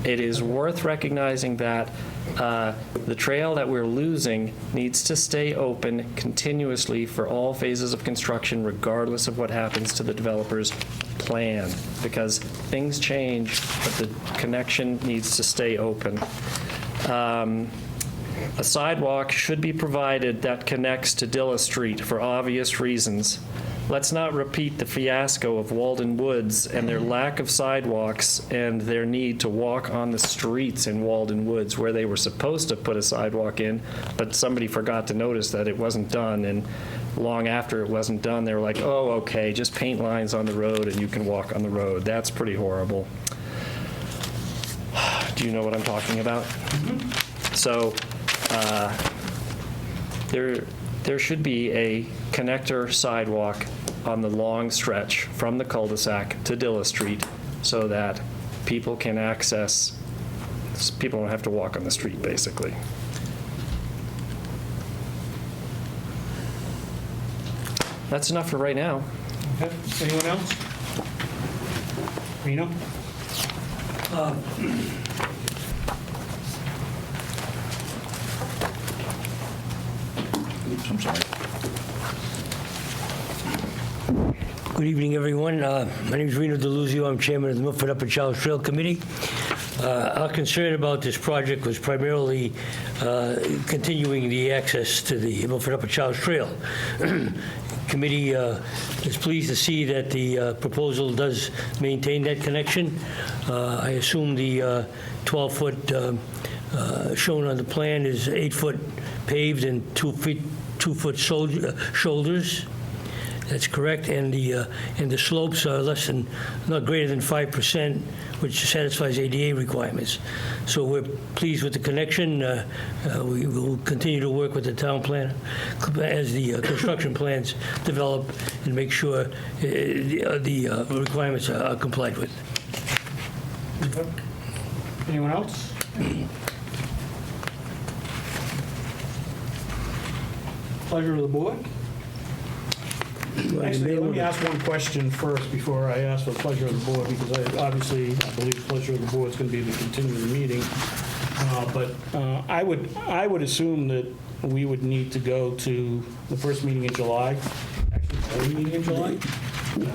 it is worth recognizing that the trail that we're losing needs to stay open continuously for all phases of construction, regardless of what happens to the developer's plan, because things change, but the connection needs to stay open. A sidewalk should be provided that connects to Dilla Street for obvious reasons. Let's not repeat the fiasco of Walden Woods and their lack of sidewalks and their need to walk on the streets in Walden Woods where they were supposed to put a sidewalk in, but somebody forgot to notice that it wasn't done, and long after it wasn't done, they were like, oh, okay, just paint lines on the road and you can walk on the road. That's pretty horrible. Do you know what I'm talking about? So there should be a connector sidewalk on the long stretch from the cul-de-sac to Dilla Street so that people can access, people don't have to walk on the street, basically. That's enough for right now. Okay. Anyone else? Reno? Oops, I'm sorry. Good evening, everyone. My name is Reno DeLuzio. I'm chairman of the Milford Upper Charles Trail Committee. Our concern about this project was primarily continuing the access to the Milford Upper Charles Trail. Committee is pleased to see that the proposal does maintain that connection. I assume the 12-foot shown on the plan is 8-foot paved and 2-foot shoulders. That's correct, and the slopes are not greater than 5%, which satisfies ADA requirements. So we're pleased with the connection. We will continue to work with the town planner as the construction plans develop and make sure the requirements are complied with. Anyone else? Pleasure of the board. Actually, let me ask one question first before I ask for the pleasure of the board, because I believe the pleasure of the board is going to be the continuing meeting. But I would assume that we would need to go to the first meeting in July. Actually, the only meeting in July?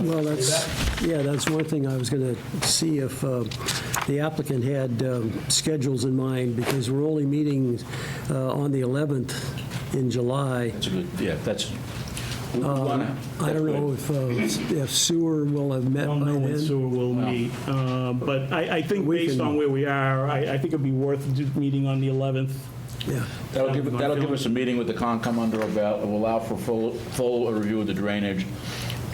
Well, that's one thing I was going to see if the applicant had schedules in mind, because we're only meeting on the 11th in July. That's a good, yeah, that's, I don't know if sewer will have met I by don't know when then. sewer will meet, but I think We based can- on where we are, I think it'd be worth meeting on the 11th. Yeah. that'll give us a meeting with the Concom under our belt. It will allow for full review of the drainage.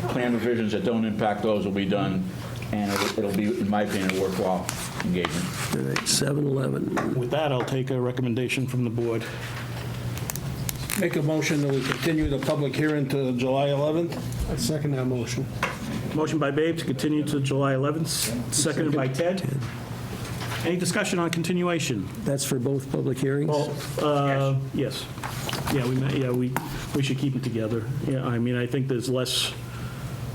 Plan revisions that don't impact those will be done, and it'll be, in my opinion, a worthwhile engagement. All right, 7/11. With that, I'll take a recommendation from the board. Make a motion that we continue the public hearing to July 11th. I second that motion. Motion by Babe to continue to July 11th, seconded by Ted. Any discussion on continuation? That's for both public hearings? Yes. Yeah, we should keep it together. Yeah, I mean, I think there's less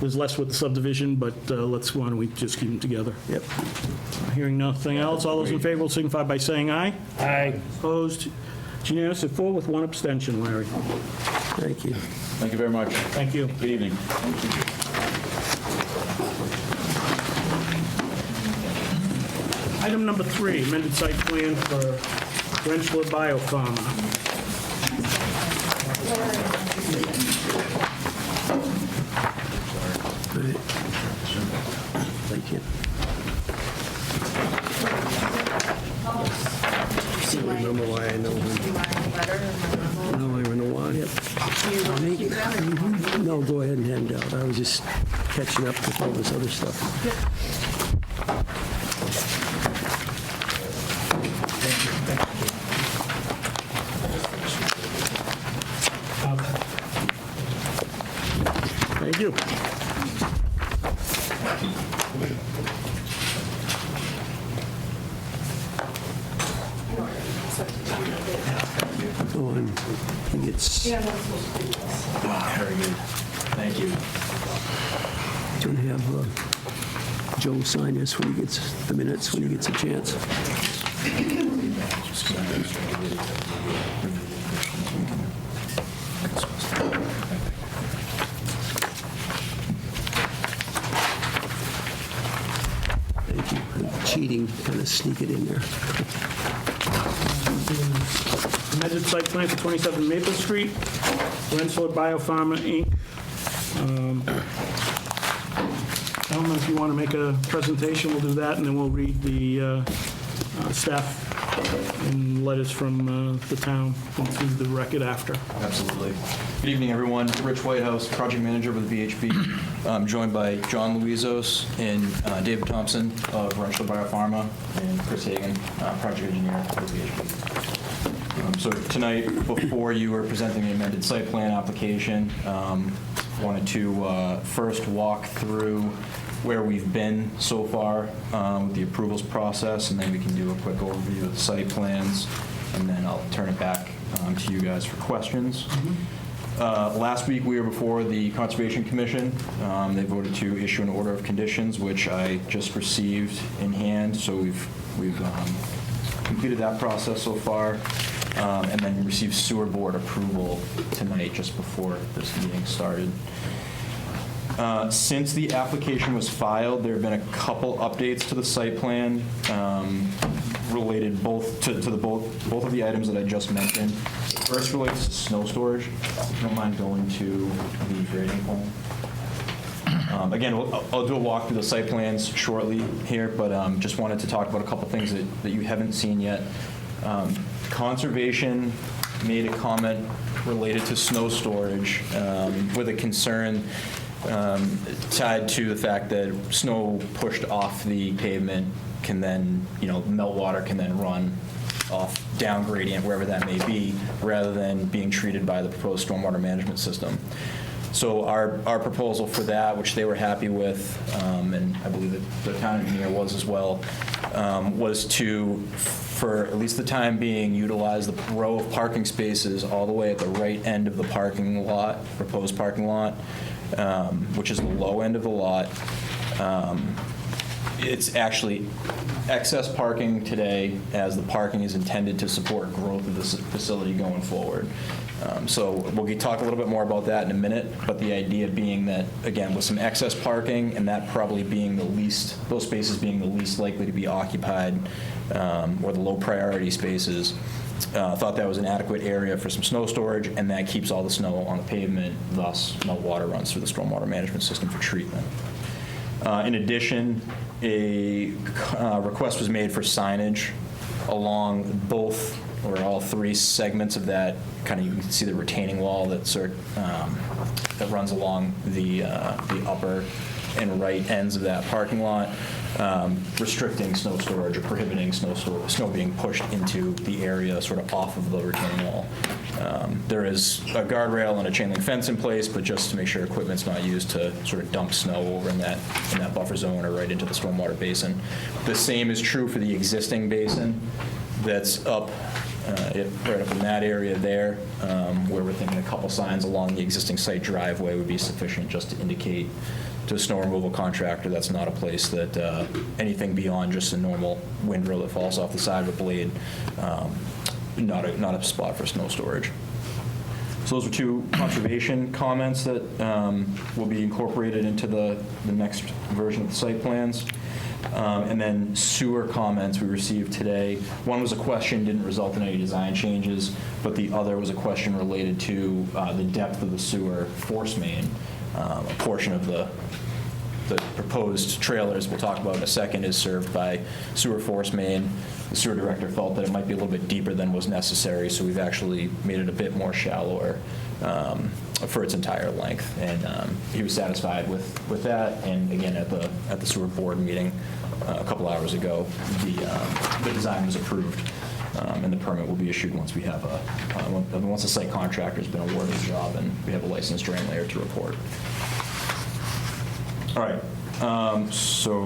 with the subdivision, but why don't we just keep them together? Yep. Hearing nothing else, all those in favor will signify by saying aye. Aye. Opposed? It's unanimous at 4 with 1 abstention, Larry. Thank you. Thank you very much. Thank you. Good evening. Item number 3, amended site plan for Rentschler Biopharma. Thank you. Do you remember why I know him. Do you want a letter or a memo? No, I don't know why. Do you want to keep that? No, go ahead and hand it out. I was just catching up with all this other stuff. Thank you. Oh, and he gets, Yeah, that's supposed to be this. Very good. Thank you. going to have Joe sign this when he gets the minutes, when he gets a chance. Thank you. I'm cheating, kind of sneak it in there. Amended site plan for 27 Maple Street, Rentschler Biopharma, Inc. Gentlemen, if you want to make a presentation, we'll do that, and then we'll read the staff and letters from the town into the record after. Absolutely. Good evening, everyone. Rich Whitehouse, project manager with VHB. I'm joined by John Luizos and David Thompson of Rentschler Biopharma, and Chris Hagan, project engineer with VHB. So tonight, before you are presenting the amended site plan application, wanted to first walk through where we've been so far with the approvals process, and then we can do a quick overview of the site plans, and then I'll turn it back to you guys for questions. Last week, we were before the Conservation Commission. They voted to issue an order of conditions, which I just received in hand, so we've completed that process so far, and then received sewer board approval tonight, just before this meeting started. Since the application was filed, there have been a couple updates to the site plan related both to both of the items that I just mentioned. First relates to snow storage. If you don't mind going to the grading plan. Again, I'll do a walk through the site plans shortly here, but just wanted to talk about a couple things that you haven't seen yet. Conservation made a comment related to snow storage with a concern tied to the fact that snow pushed off the pavement can then, meltwater can then run off down gradient, wherever that may be, rather than being treated by the proposed stormwater management system. So our proposal for that, which they were happy with, and I believe that the town engineer was as well, was to, for at least the time being, utilize the row of parking spaces all the way at the right end of the parking lot, proposed parking lot, which is the low end of the lot. It's actually excess parking today, as the parking is intended to support growth of this facility going forward. So we'll talk a little bit more about that in a minute, but the idea being that, again, with some excess parking and that probably being the least, those spaces being the least likely to be occupied, or the low priority spaces, thought that was an adequate area for some snow storage, and that keeps all the snow on the pavement, thus no water runs through the stormwater management system for treatment. In addition, a request was made for signage along both or all three segments of that. Kind of, you can see the retaining wall that runs along the upper and right ends of that parking lot, restricting snow storage or prohibiting snow being pushed into the area sort of off of the retaining wall. There is a guardrail and a chain link fence in place, but just to make sure equipment's not used to sort of dump snow over in that buffer zone or right into the stormwater basin. The same is true for the existing basin that's up right up in that area there, where we're thinking a couple signs along the existing site driveway would be sufficient just to indicate to a snow removal contractor that's not a place that anything beyond just a normal windrow that falls off the side of a blade, not a spot for snow storage. So those are two conservation comments that will be incorporated into the next version of the site plans. And then sewer comments we received today. One was a question, didn't result in any design changes, but the other was a question related to the depth of the sewer force main. A portion of the proposed trailers we'll talk about in a second is served by sewer force main. The sewer director felt that it might be a little bit deeper than was necessary, so we've actually made it a bit more shallower for its entire length, and he was satisfied with that. And again, at the sewer board meeting a couple hours ago, the design was approved, and the permit will be issued once we have once the site contractor's been awarded the job and we have a licensed drain layer to report. All right, so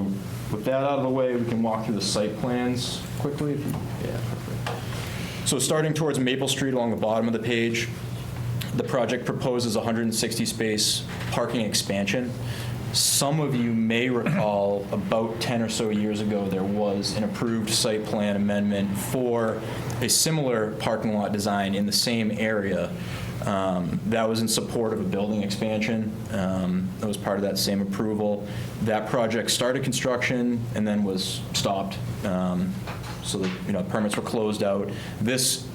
with that out of the way, we can walk through the site plans quickly. Yeah, perfect. So starting towards Maple Street along the bottom of the page, the project proposes 160 space parking expansion. Some of you may recall about 10 or so years ago, there was an approved site plan amendment for a similar parking lot design in the same area. That was in support of a building expansion. That was part of that same approval. That project started construction and then was stopped. So the permits were closed out. This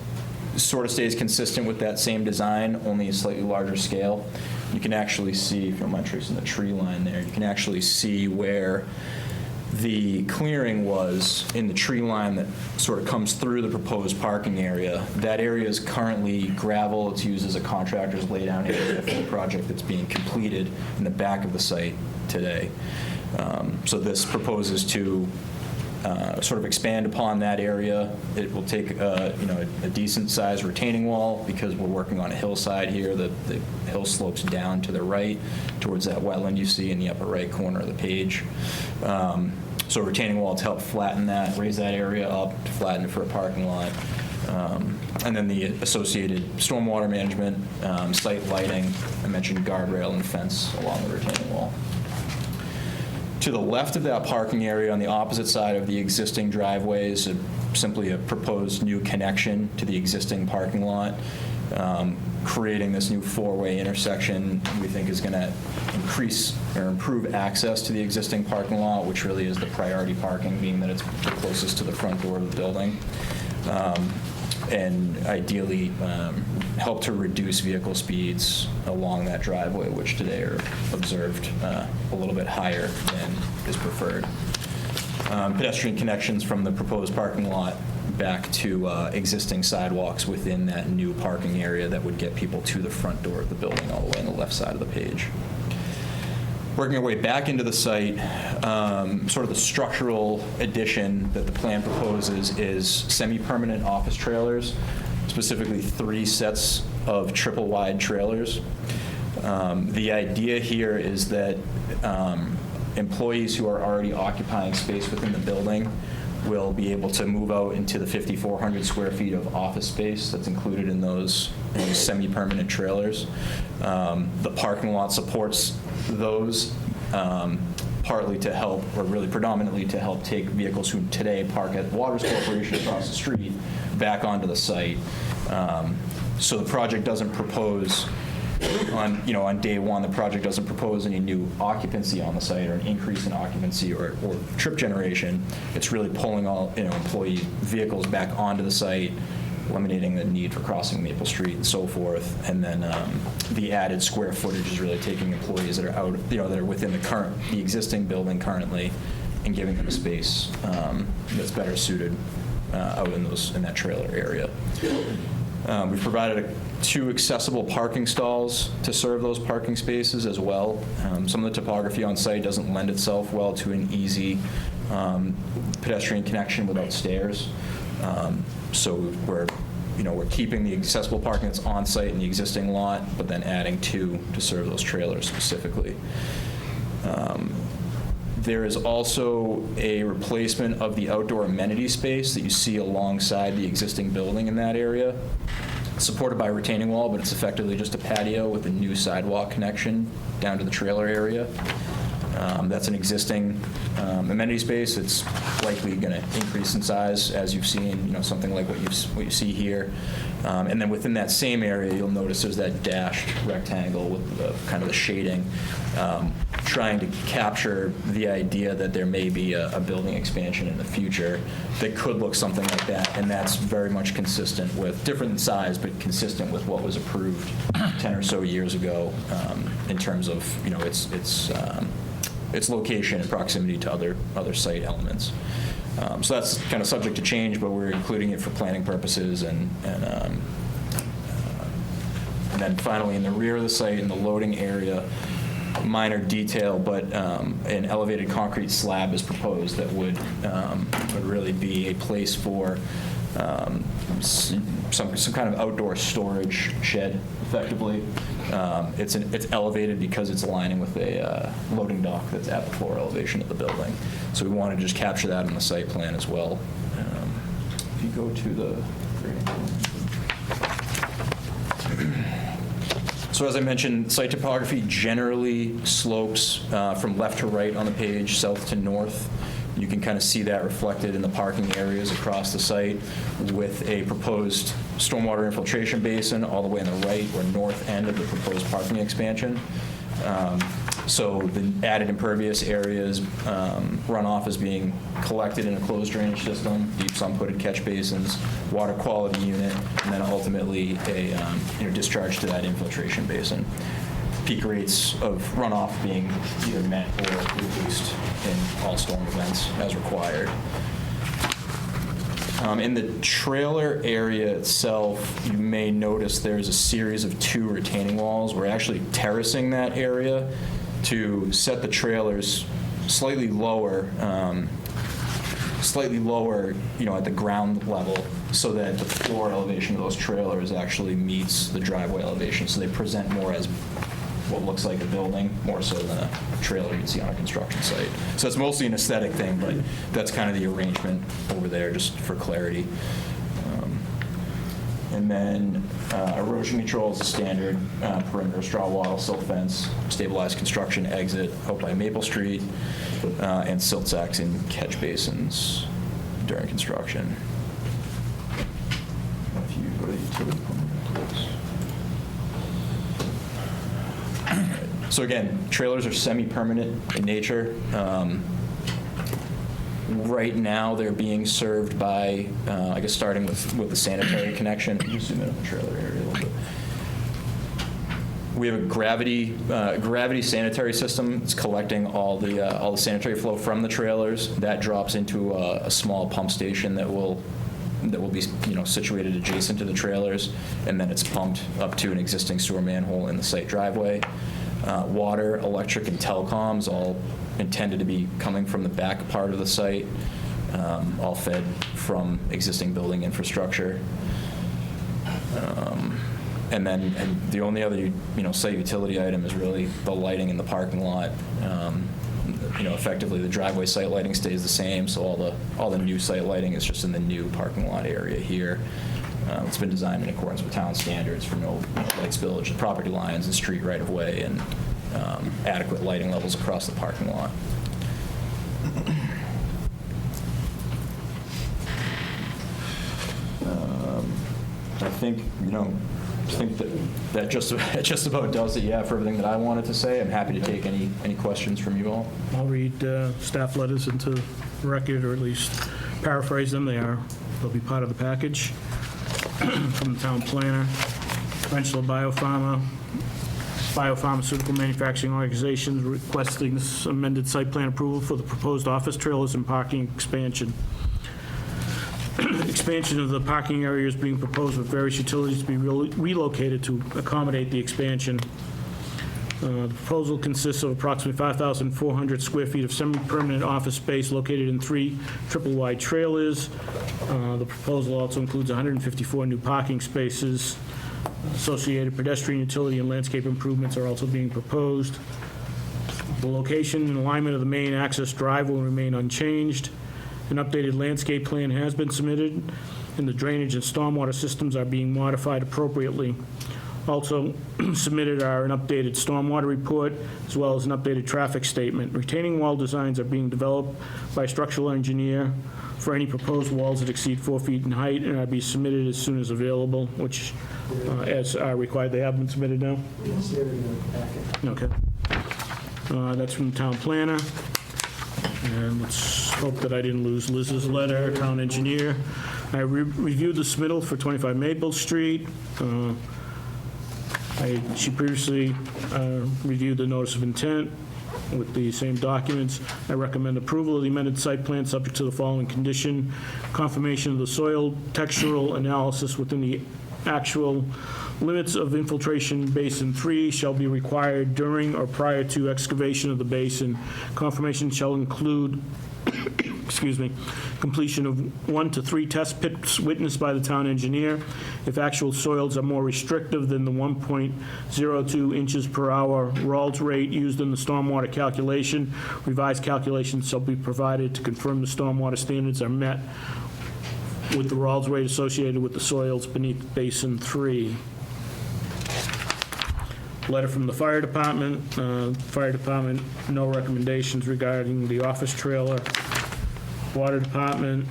sort of stays consistent with that same design, only a slightly larger scale. You can actually see, if you don't mind tracing the tree line there, you can actually see where the clearing was in the tree line that sort of comes through the proposed parking area. That area is currently gravel. It's used as a contractor's laydown area for the project that's being completed in the back of the site today. So this proposes to sort of expand upon that area. It will take a decent-sized retaining wall because we're working on a hillside here. The hill slopes down to the right towards that wetland you see in the upper right corner of the page. So a retaining wall to help flatten that, raise that area up, to flatten it for a parking lot. And then the associated stormwater management, site lighting, I mentioned guardrail and fence along the retaining wall. To the left of that parking area, on the opposite side of the existing driveway, is simply a proposed new connection to the existing parking lot, creating this new four-way intersection we think is going to increase or improve access to the existing parking lot, which really is the priority parking, being that it's the closest to the front door of the building. And ideally help to reduce vehicle speeds along that driveway, which today are observed a little bit higher than is preferred. Pedestrian connections from the proposed parking lot back to existing sidewalks within that new parking area that would get people to the front door of the building all the way on the left side of the page. Working our way back into the site, sort of the structural addition that the plan proposes is semi-permanent office trailers, specifically 3 sets of triple-wide trailers. The idea here is that employees who are already occupying space within the building will be able to move out into the 5,400 square feet of office space that's included in those semi-permanent trailers. The parking lot supports those partly to help, or really predominantly to help take vehicles who today park at Waters Corporation across the street back onto the site. So the project doesn't propose on day one, the project doesn't propose any new occupancy on the site or an increase in occupancy or trip generation. It's really pulling all employee vehicles back onto the site, eliminating the need for crossing Maple Street and so forth. And then the added square footage is really taking employees that are out, that are within the existing building currently, and giving them a space that's better suited out in that trailer area. We've provided 2 accessible parking stalls to serve those parking spaces as well. Some of the topography on site doesn't lend itself well to an easy pedestrian connection without stairs. So we're keeping the accessible parking that's on site in the existing lot, but then adding 2 to serve those trailers specifically. There is also a replacement of the outdoor amenity space that you see alongside the existing building in that area, supported by a retaining wall, but it's effectively just a patio with a new sidewalk connection down to the trailer area. That's an existing amenity space. It's likely going to increase in size, as you've seen, something like what you see here. And then within that same area, you'll notice there's that dashed rectangle with kind of the shading, trying to capture the idea that there may be a building expansion in the future that could look something like that. And that's very much consistent with, different in size, but consistent with what was approved 10 or so years ago in terms of its location and proximity to other site elements. So that's kind of subject to change, but we're including it for planning purposes. And then finally, in the rear of the site, in the loading area, minor detail, but an elevated concrete slab is proposed that would really be a place for some kind of outdoor storage shed, effectively. It's elevated because it's aligning with a loading dock that's at the floor elevation of the building. So we want to just capture that in the site plan as well. If you go to the... So as I mentioned, site topography generally slopes from left to right on the page, south to north. You can kind of see that reflected in the parking areas across the site, with a proposed stormwater infiltration basin all the way on the right or north end of the proposed parking expansion. So the added impervious areas, runoff is being collected in a closed drainage system, deep sump-hooded catch basins, water quality unit, and then ultimately a discharge to that infiltration basin. Peak rates of runoff being either met or reduced in all storm events as required. In the trailer area itself, you may notice there's a series of 2 retaining walls. We're actually terracing that area to set the trailers slightly lower, at the ground level, so that the floor elevation of those trailers actually meets the driveway elevation. So they present more as what looks like a building, more so than a trailer you'd see on a construction site. So it's mostly an aesthetic thing, but that's kind of the arrangement over there, just for clarity. And then erosion control is a standard perimeter straw wattle, silt fence, stabilized construction exit out by Maple Street, and silt sacks in catch basins during construction. If you go to the utility permit. So again, trailers are semi-permanent in nature. Right now, they're being served by, I guess starting with the sanitary connection. Can you zoom in on the trailer area a little bit? We have a gravity sanitary system. It's collecting all the sanitary flow from the trailers. That drops into a small pump station that will that will be, situated adjacent to the trailers, and then it's pumped up to an existing sewer manhole in the site driveway. Water, electric, and telecoms all intended to be coming from the back part of the site, all fed from existing building infrastructure. And the only other, site utility item is really the lighting in the parking lot. Effectively, the driveway site lighting stays the same, so all the new site lighting is just in the new parking lot area here. It's been designed in accordance with town standards for no light spillage of property lines and street right-of-way, and adequate lighting levels across the parking lot. I think, that just about does it, for everything that I wanted to say. I'm happy to take any questions from you all. I'll read staff letters into record, or at least paraphrase them. They'll be part of the package. From the town planner, Rentschler Biopharmaceutical Manufacturing Organizations requesting this amended site plan approval for the proposed office trailers and parking expansion. Expansion of the parking area is being proposed with various utilities to be relocated to accommodate the expansion. The proposal consists of approximately 5,400 square feet of semi-permanent office space located in 3 triple-wide trailers. The proposal also includes 154 new parking spaces. Associated pedestrian, utility, and landscape improvements are also being proposed. The location and alignment of the main access drive will remain unchanged. An updated landscape plan has been submitted, and the drainage and stormwater systems are being modified appropriately. Also submitted are an updated stormwater report, as well as an updated traffic statement. Retaining wall designs are being developed by a structural engineer for any proposed walls that exceed 4 feet in height, and are be submitted as soon as available, which, as are required, they have been submitted now? Yes, they're in the packet. Okay. That's from the town planner. And let's hope that I didn't lose Liz's letter, town engineer. I reviewed the submittal for 25 Maple Street. She previously reviewed the notice of intent with the same documents. I recommend approval of the amended site plan subject to the following condition: confirmation of the soil textural analysis within the actual limits of infiltration basin 3 shall be required during or prior to excavation of the basin. Confirmation shall include completion of 1 to 3 test pits witnessed by the town engineer. If actual soils are more restrictive than the 1.02 inches per hour Rawls rate used in the stormwater calculation, revised calculations shall be provided to confirm the stormwater standards are met with the Rawls rate associated with the soils beneath Basin 3. Letter from the fire department. Fire department, no recommendations regarding the office trailer. Water department,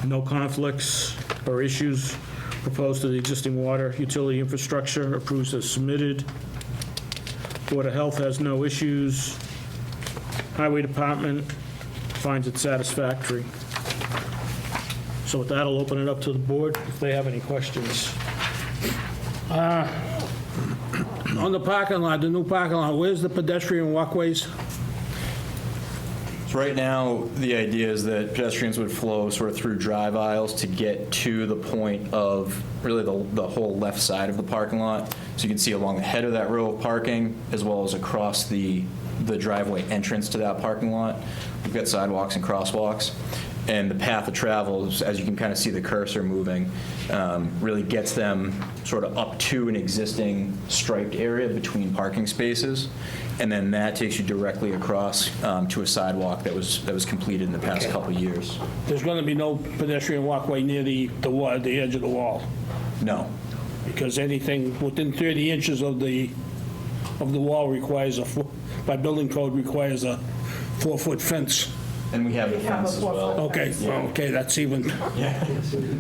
no conflicts or issues proposed to the existing water utility infrastructure, approves as submitted. Board of Health has no issues. Highway department finds it satisfactory. So with that, I'll open it up to the board if they have any questions. On the parking lot, the new parking lot, where's the pedestrian walkways? So right now, the idea is that pedestrians would flow sort of through drive aisles to get to the point of really the whole left side of the parking lot. So you can see along the head of that row of parking, as well as across the driveway entrance to that parking lot. We've got sidewalks and crosswalks. And the path of travel, as you can kind of see the cursor moving, really gets them sort of up to an existing striped area between parking spaces. And then that takes you directly across to a sidewalk that was completed in the past couple of years. There's going to be no pedestrian walkway near the edge of the wall? No. Because anything within 30 inches of the wall requires by building code requires a 4-foot fence. And we have the fence as well. Okay, Yeah. okay, that's even, Yeah.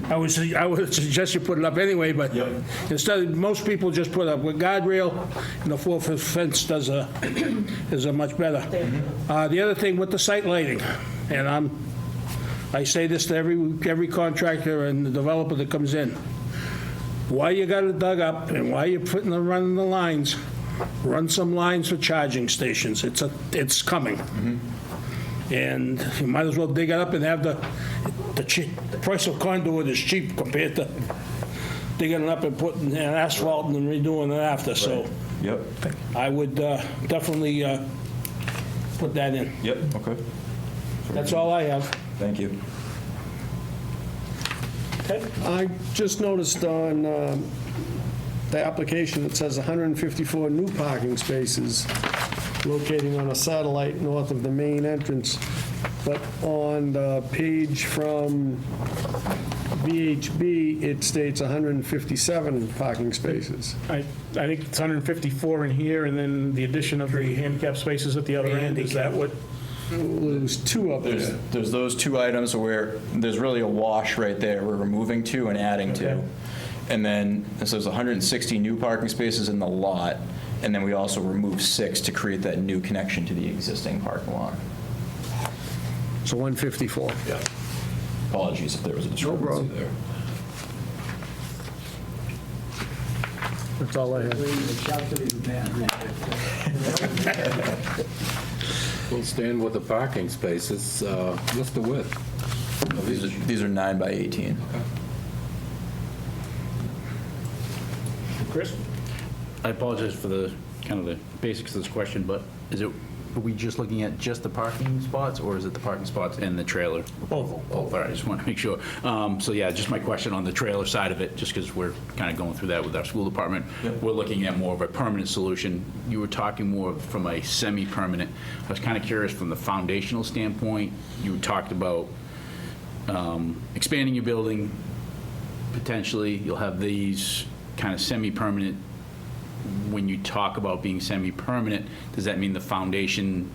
I would suggest you put it up anyway, but Yep. instead, most people just put up a guardrail, and the 4-foot fence is a much better. The other thing with the site lighting, and I say this to every contractor and the developer that comes in, why you got it dug up and why you running the lines, run some lines for charging stations. It's coming. And you might as well dig it up and have the the price of conduit is cheap compared to digging it up and putting in asphalt and then redoing it after, so Yep. I would definitely put that in. Yep, okay. That's all I have. Thank you. I just noticed on the application, it says 154 new parking spaces locating on a satellite north of the main entrance, but on the page from VHB, it states 157 parking spaces. I think it's 154 in here, and then the addition of the handicap spaces at the other end, is that what? There's two up there. There's those two items where there's really a wash right there. We're removing 2 and adding 2. Okay. And then it says 160 new parking spaces in the lot, and then we also remove 6 to create that new connection to the existing parking lot. So 154. Yeah. Apologies if there was a discrepancy problem. there. That's all I have. We'll stand with the parking spaces. What's the width? These are 9 by 18. Chris? I apologize for the, kind of the basics of this question, but are we just looking at just the parking spots, or is it the parking spots and the trailer? Both. All right, I just want to make sure. So yeah, just my question on the trailer side of it, just because we're kind of going through that with our school department. Yep. We're looking at more of a permanent solution. You were talking more from a semi-permanent. I was kind of curious from the foundational standpoint. You talked about expanding your building, potentially. You'll have these kind of semi-permanent. When you talk about being semi-permanent, does that mean the foundation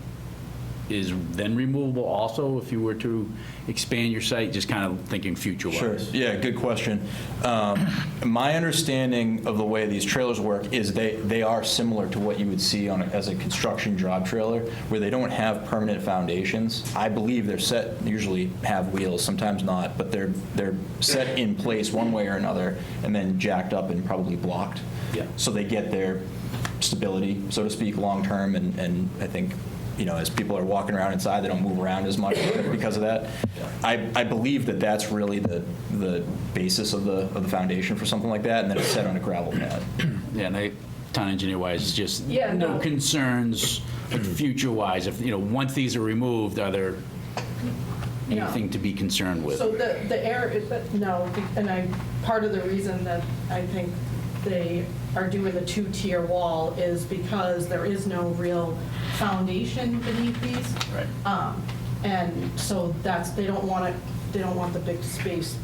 is then removable also if you were to expand your site? Just kind of thinking future-wise. Sure. Yeah, good question. My understanding of the way these trailers work is they are similar to what you would see as a construction job trailer, where they don't have permanent foundations. I believe they're set, usually have wheels, sometimes not, but they're set in place one way or another and then jacked up and probably blocked. Yeah. So they get their stability, so to speak, long-term, and I think, as people are walking around inside, they don't move around as much because of that. I believe that that's really the basis of the foundation for something like that, and then it's set on a gravel pad. Yeah, and town engineer-wise, just Yeah, no no. concerns future-wise. If, once these are removed, are there anything to be concerned with? So the air, no, and part of the reason that I think they are doing the 2-tier wall is because there is no real foundation beneath these. Right. And so they don't want the big space,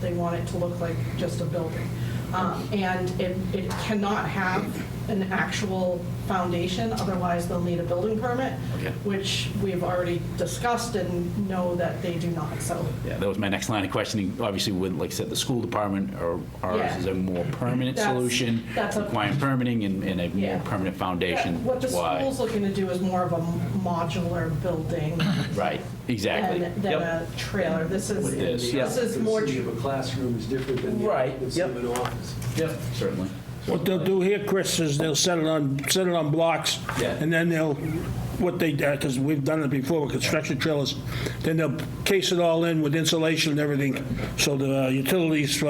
they want it to look like just a building. And it cannot have an actual foundation, otherwise they'll need a building permit, Okay. which we've already discussed and know that they do not, so. Yeah, that was my next line of questioning. Obviously, with, like I said, the school department, or ours Yeah. is a more permanent That's- solution, that's a- requiring permitting and a Yeah. more permanent foundation. What the That's why. school's looking to do is more of a modular building Right, exactly. than Yep. a trailer. This is, With this, yeah. this is more, of a classroom is different than Right, the yep. of an office. Yep, certainly. What they'll do here, Chris, is they'll set it on blocks, Yeah. and then because we've done it before with construction trailers, then they'll case it all in with insulation and everything, so the utilities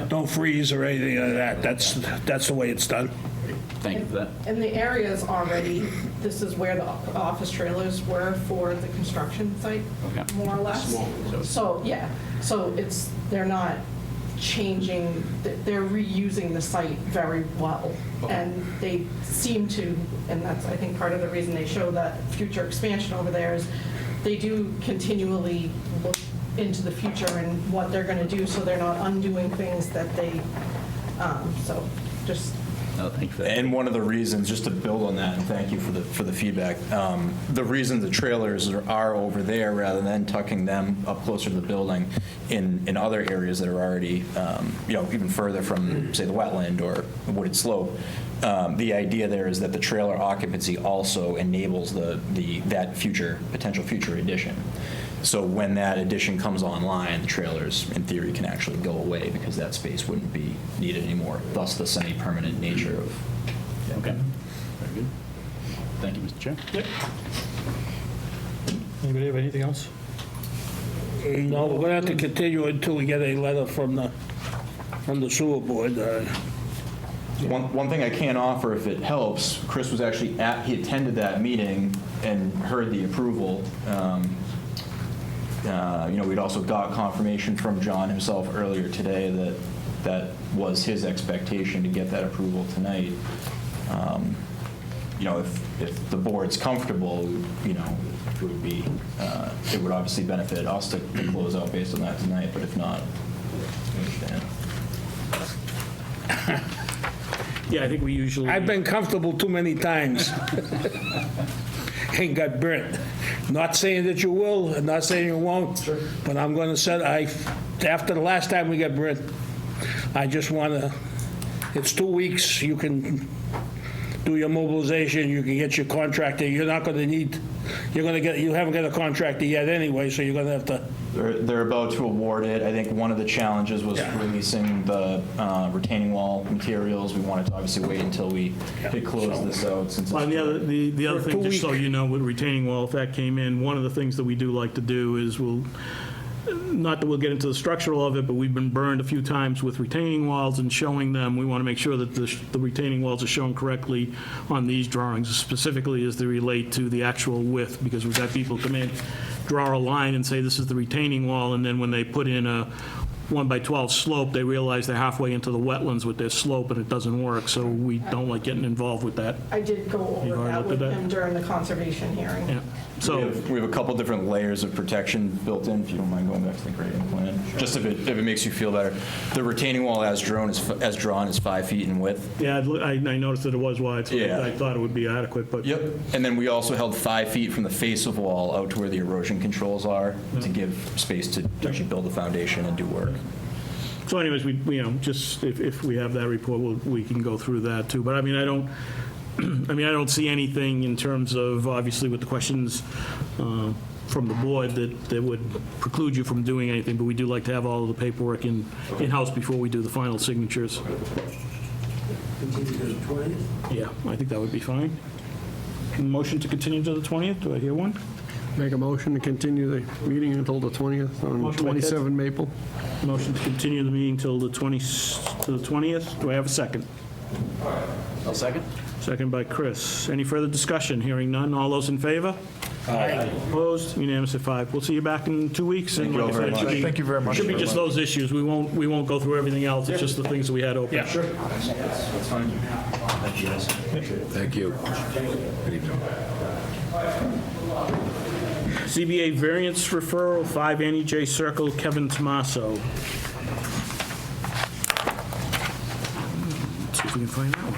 don't freeze or anything like that. That's the way it's done. Thank you for that. and the area is already, this is where the office trailers were for the construction site, Okay. more or less. So, yeah, so they're not changing, they're reusing the site very well. And they seem to, and that's, I think, part of the reason they show that future expansion over there is they do continually look into the future and what they're going to do, so they're not undoing things that they, so just. No, thank you for that. And one of the reasons, just to build on that, and thank you for the feedback, the reason the trailers are over there rather than tucking them up closer to the building in other areas that are already, even further from, say, the wetland or the wooded slope, the idea there is that the trailer occupancy also enables that potential future addition. So when that addition comes online, the trailers, in theory, can actually go away because that space wouldn't be needed anymore, thus the semi-permanent nature of. Okay, very good. Thank you, Mr. Chair. Anybody have anything else? No, we're going to have to continue until we get a letter from the sewer board. One thing I can offer, if it helps, Chris was actually he attended that meeting and heard the approval. We'd also got confirmation from John himself earlier today that was his expectation to get that approval tonight. If the board's comfortable, it would be, it would obviously benefit us to close out based on that tonight, but if not, I understand. Yeah, I think we usually... I've been comfortable too many times and got burnt. Not saying that you will, and not saying you won't, but I'm going to say, after the last time we got burnt, I just want to, it's 2 weeks, you can do your mobilization, you can get your contractor, you're not going to need, you haven't got a contractor yet anyway, so you're going to have to. They're about to award it. I think one of the challenges was releasing the retaining wall materials. We wanted to obviously wait until we had closed this out. Since Well, the other thing, just so you know, with retaining wall, if that came in, one of the things that we do like to do is not that we'll get into the structural of it, but we've been burned a few times with retaining walls and showing them. We want to make sure that the retaining walls are shown correctly on these drawings, specifically as they relate to the actual width, because we've had people come in, draw a line and say this is the retaining wall, and then when they put in a 1x12 slope, they realize they're halfway into the wetlands with their slope and it doesn't work, so we don't like getting involved with that. I did go over You've already that looked with at that? him during the conservation hearing. Yeah. So we have a couple different layers of protection built in, if you don't mind going back to the grading plan. Just if it makes you feel better. The retaining wall as drawn is 5 feet in width. yeah, I noticed that it was wide, so Yeah. I thought it would be adequate, but Yep. And then we also held 5 feet from the face of wall out to where the erosion controls are to give space to actually build the foundation and do work. So anyways, just if we have that report, we can go through that too. But I don't see anything in terms of, obviously, with the questions from the board that would preclude you from doing anything, but we do like to have all of the paperwork in-house before we do the final signatures. Continue to the 20th? Yeah, I think that would be fine. Motion to continue to the 20th, do I hear one? Make a motion to continue the meeting until the 20th on Motion by Ted. 27 Maple. Motion to continue the meeting till the 20th. Do I have a second? I'll second. Second by Chris. Any further discussion? Hearing none. All those in favor? Aye. Opposed? Unanimous at 5. We'll see you back in 2 weeks. Thank you all very much. Thank you very much. Should be just those issues. We won't go through everything else. It's just the things that we had open. Yeah. Sure. That's fine. Thank you, guys. Thank you. Good evening. CBA variance referral, 5 Annie J. Circle, Kevin Tomaso. Let's see if we can find that one.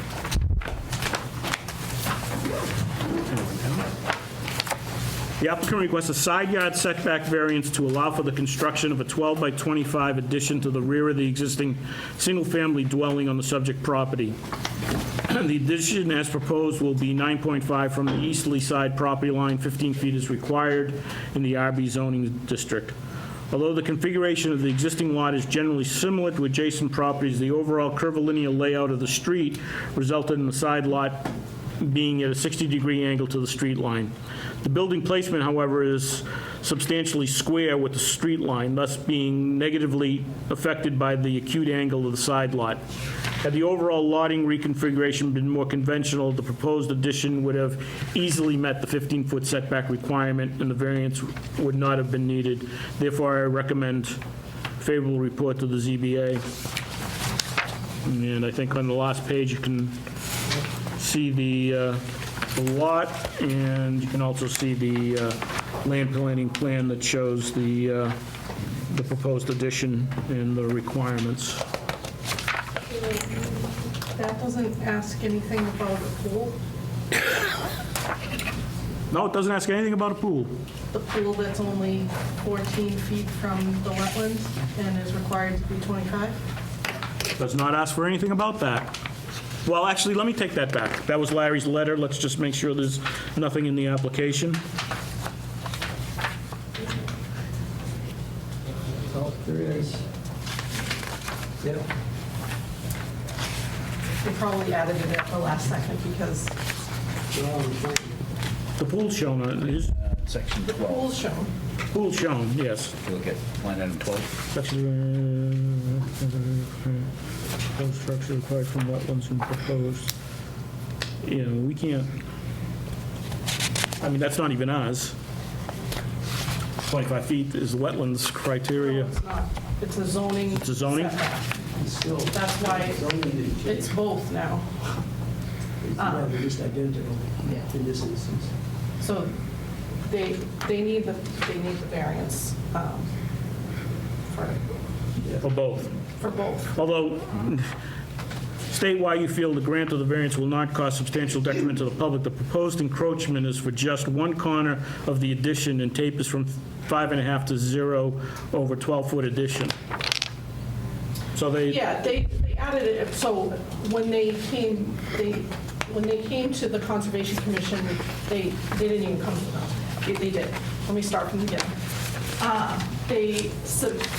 The applicant requests a side yard setback variance to allow for the construction of a 12 by 25 addition to the rear of the existing single-family dwelling on the subject property. The addition as proposed will be 9.5 from the easterly side property line, 15 feet is required in the RB zoning district. Although the configuration of the existing lot is generally similar to adjacent properties, the overall curvilinear layout of the street resulted in the side lot being at a 60-degree angle to the street line. The building placement, however, is substantially square with the street line, thus being negatively affected by the acute angle of the side lot. Had the overall lotting reconfiguration been more conventional, the proposed addition would have easily met the 15-foot setback requirement, and the variance would not have been needed. Therefore, I recommend favorable report to the ZBA. And I think on the last page, you can see the lot, and you can also see the land planning plan that shows the proposed addition and the requirements. That doesn't ask anything about a pool. No, it doesn't ask anything about a pool. The pool that's only 14 feet from the wetlands and is required to be 25. Does not ask for anything about that. Well, actually, let me take that back. That was Larry's letter. Let's just make sure there's nothing in the application. Oh, there is. Yep. They probably added it at the last second because The pool's shown on it. Section 12. Pool's shown. Pool shown, yes. If you look at line item 12. Section, proposed structure required from wetlands and proposed, you know, we can't, I mean, that's not even ours. 25 feet is the wetlands criteria. No, it's not. It's a zoning. It's a zoning? setback. It's still, That's why zoning didn't change. it's both now. It's not at least identical in this instance. So they need the variance For both. for both. Although, state why you feel the grant of the variance will not cause substantial detriment to the public. The proposed encroachment is for just one corner of the addition and tape is from 5.5 to 0 over 12-foot addition. So they, Yeah, they added it, so when they came to the Conservation Commission, they didn't even come to them. They did. Let me start from the beginning.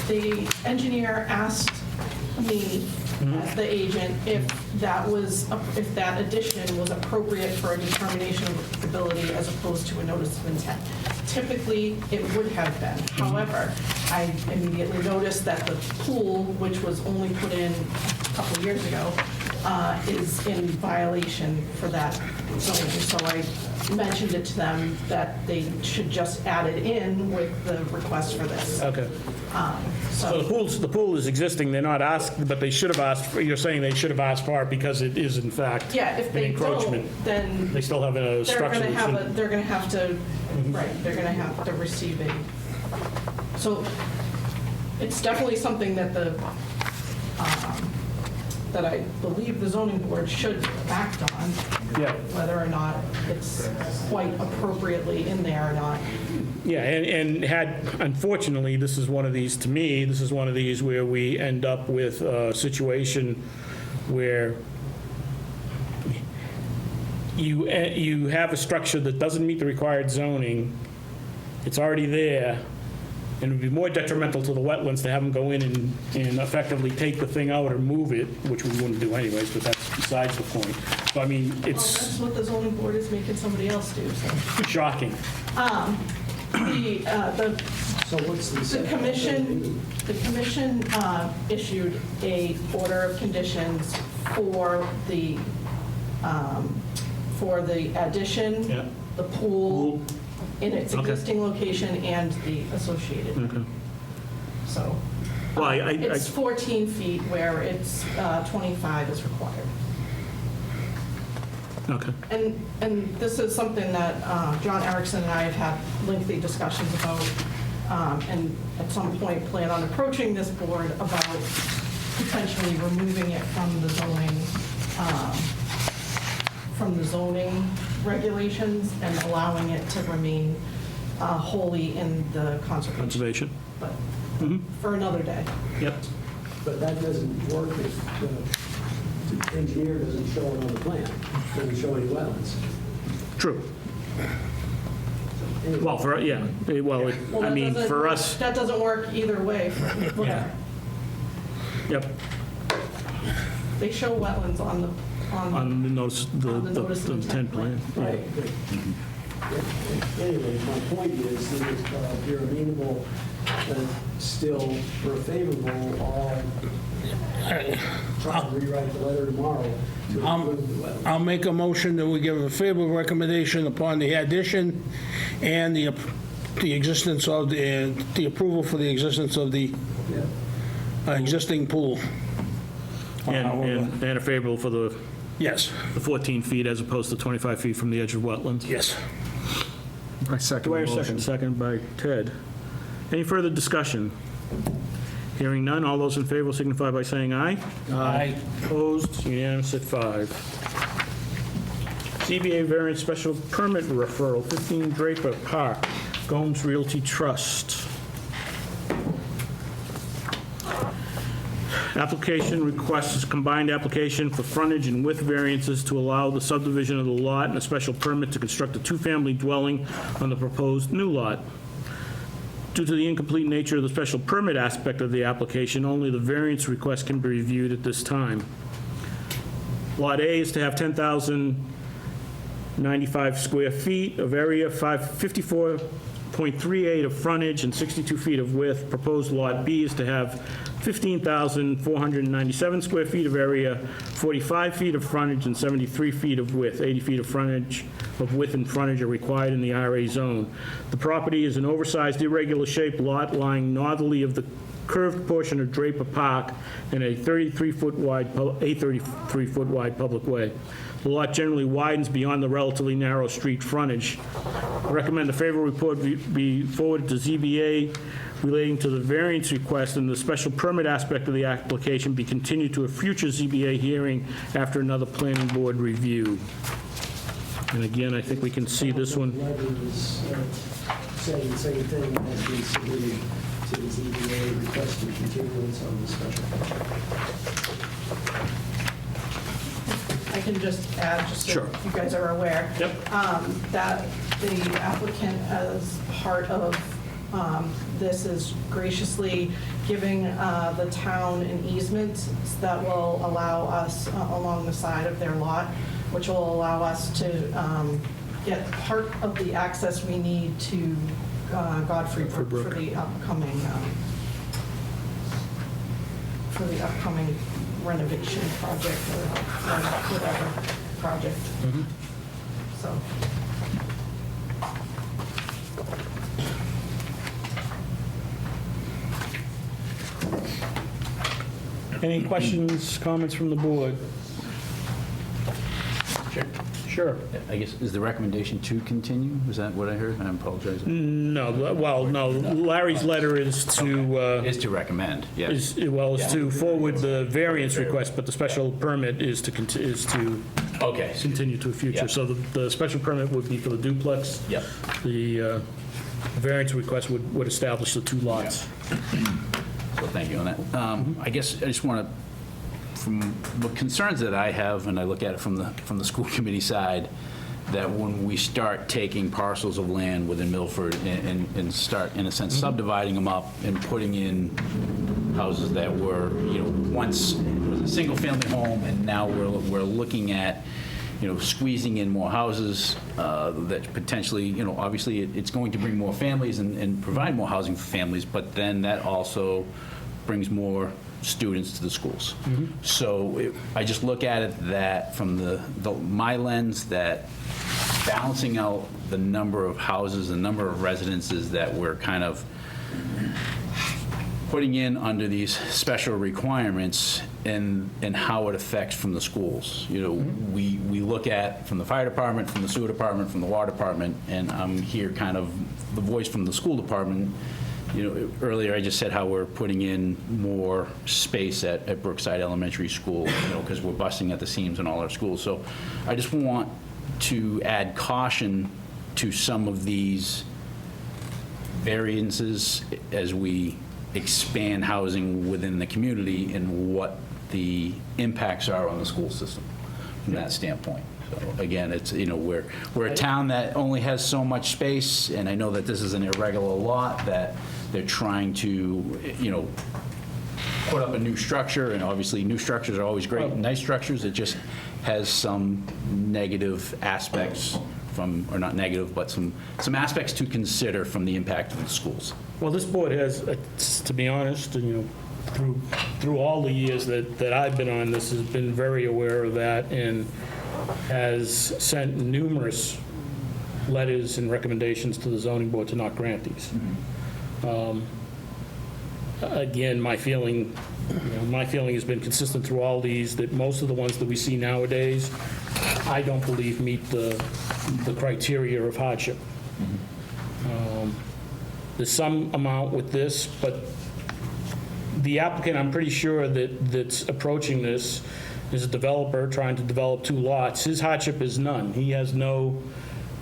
The engineer asked me, as the agent, if that addition was appropriate for a determination of applicability as opposed to a notice of intent. Typically, it would have been. However, I immediately noticed that the pool, which was only put in a couple of years ago, is in violation for that zoning. So I mentioned it to them that they should just add it in with the request for this. okay. So the pool is existing, they're not asked, but they should have asked, you're saying they should have asked for it because it is in fact Yeah, if an they encroachment. don't, then They still have a they're structure. gonna that's have in- they're gonna have to, right, they're gonna have to receive a, so it's definitely something that that I believe the zoning board should act on. Yeah. Whether or not it's quite appropriately in there or not. Yeah, and unfortunately, this is one of these, to me, this is one of these where we end up with a situation where you have a structure that doesn't meet the required zoning, it's already there, and it would be more detrimental to the wetlands to have them go in and effectively take the thing out or move it, which we wouldn't do anyways, but that's besides the point. So, I mean, Well, it's that's what the zoning board is making somebody else do, so. shocking. So what's the The setback? commission issued a order of conditions for the addition, Yeah. the pool in its Okay. existing location, and the associated. Okay. So Well, it's 14 feet where it's 25 is required. okay. And this is something that John Erickson and I have had lengthy discussions about, and at some point plan on approaching this board about potentially removing it from the zoning regulations and allowing it to remain wholly in the conservation. Conservation. But for another day. Yep. But that doesn't work if the engineer doesn't show it on the plan, doesn't show any wetlands. True. Anyway. Well, for, yeah, well, I that mean, doesn't- for us, That doesn't work either way. Yeah. Yep, They show wetlands on the on the notice, the On the notice of intent plan. Right. Anyway, my point is that if you're amenable, still for favorable, I'll try to rewrite the letter tomorrow to include the wetlands. I'll make a motion that we give a favorable recommendation upon the addition and the existence of, the approval for the existence of the existing pool. And a favorable for the Yes, 14 feet as opposed to 25 feet from the edge of wetlands. yes. I second Do I the hear a motion. second? Second by Ted. Any further discussion? Hearing none, all those in favor signify by saying aye. Aye. Opposed, unanimous at 5. CBA variance special permit referral, 15 Draper Park, Gomes Realty Trust. Application requests a combined application for frontage and width variances to allow the subdivision of the lot and a special permit to construct a two-family dwelling on the proposed new lot. Due to the incomplete nature of the special permit aspect of the application, only the variance request can be reviewed at this time. Lot A is to have 10,000 95 square feet of area, 54.38 of frontage, and 62 feet of width. Proposed Lot B is to have 15,497 square feet of area, 45 feet of frontage, and 73 feet of width. 80 feet of width and frontage are required in the RA zone. The property is an oversized, irregular-shaped lot lying northerly of the curved portion of Draper Park in a 33-foot wide public way. The lot generally widens beyond the relatively narrow street frontage. I recommend the favorable report be forwarded to ZBA relating to the variance request, and the special permit aspect of the application be continued to a future ZBA hearing after another planning board review. And again, I think we can see this one. Letters saying the same thing has been submitted to the ZBA requesting continuance on the special permit. I can just add, just so you guys are aware. Yep. That the applicant, as part of this, is graciously giving the town an easement that will allow us along the side of their lot, which will allow us to get part of the access we need to Godfrey Brook for the upcoming renovation project or whatever project. So. Any questions, comments from the board? Sure. I guess, is the recommendation to continue? Is that what I heard? I apologize. No, well, no, Larry's letter is to, Is to recommend, yes. is to forward the variance request, but the special permit is to continue to a future. Yeah. So the special permit would be for the duplex. Yep. The variance request would establish the two lots. So thank you on that. I guess I just want to, from the concerns that I have, and I look at it from the school committee side, that when we start taking parcels of land within Milford and start, in a sense, subdividing them up and putting in houses that were, once was a single-family home, and now we're looking at, squeezing in more houses that potentially, obviously it's going to bring more families and provide more housing for families, but then that also brings more students to the schools. So I just look at it that from my lens, that balancing out the number of houses, the number of residences that we're kind of putting in under these special requirements and how it affects from the schools. We look at from the fire department, from the sewer department, from the water department, and I'm here kind of the voice from the school department. Earlier I just said how we're putting in more space at Brookside Elementary School, because we're busting at the seams in all our schools. So I just want to add caution to some of these variances as we expand housing within the community and what the impacts are on the school system from that standpoint. So again, it's, we're a town that only has so much space, and I know that this is an irregular lot that they're trying to, put up a new structure, and obviously new structures are always great, nice structures. It just has some negative aspects from, or not negative, but some aspects to consider from the impact of the schools. Well, this board has, to be honest, through all the years that I've been on this, has been very aware of that and has sent numerous letters and recommendations to the zoning board to not grant these. Again, my feeling has been consistent through all these, that most of the ones that we see nowadays, I don't believe meet the criteria of hardship. There's some amount with this, but the applicant, I'm pretty sure that's approaching this is a developer trying to develop two lots. His hardship is none. He has no,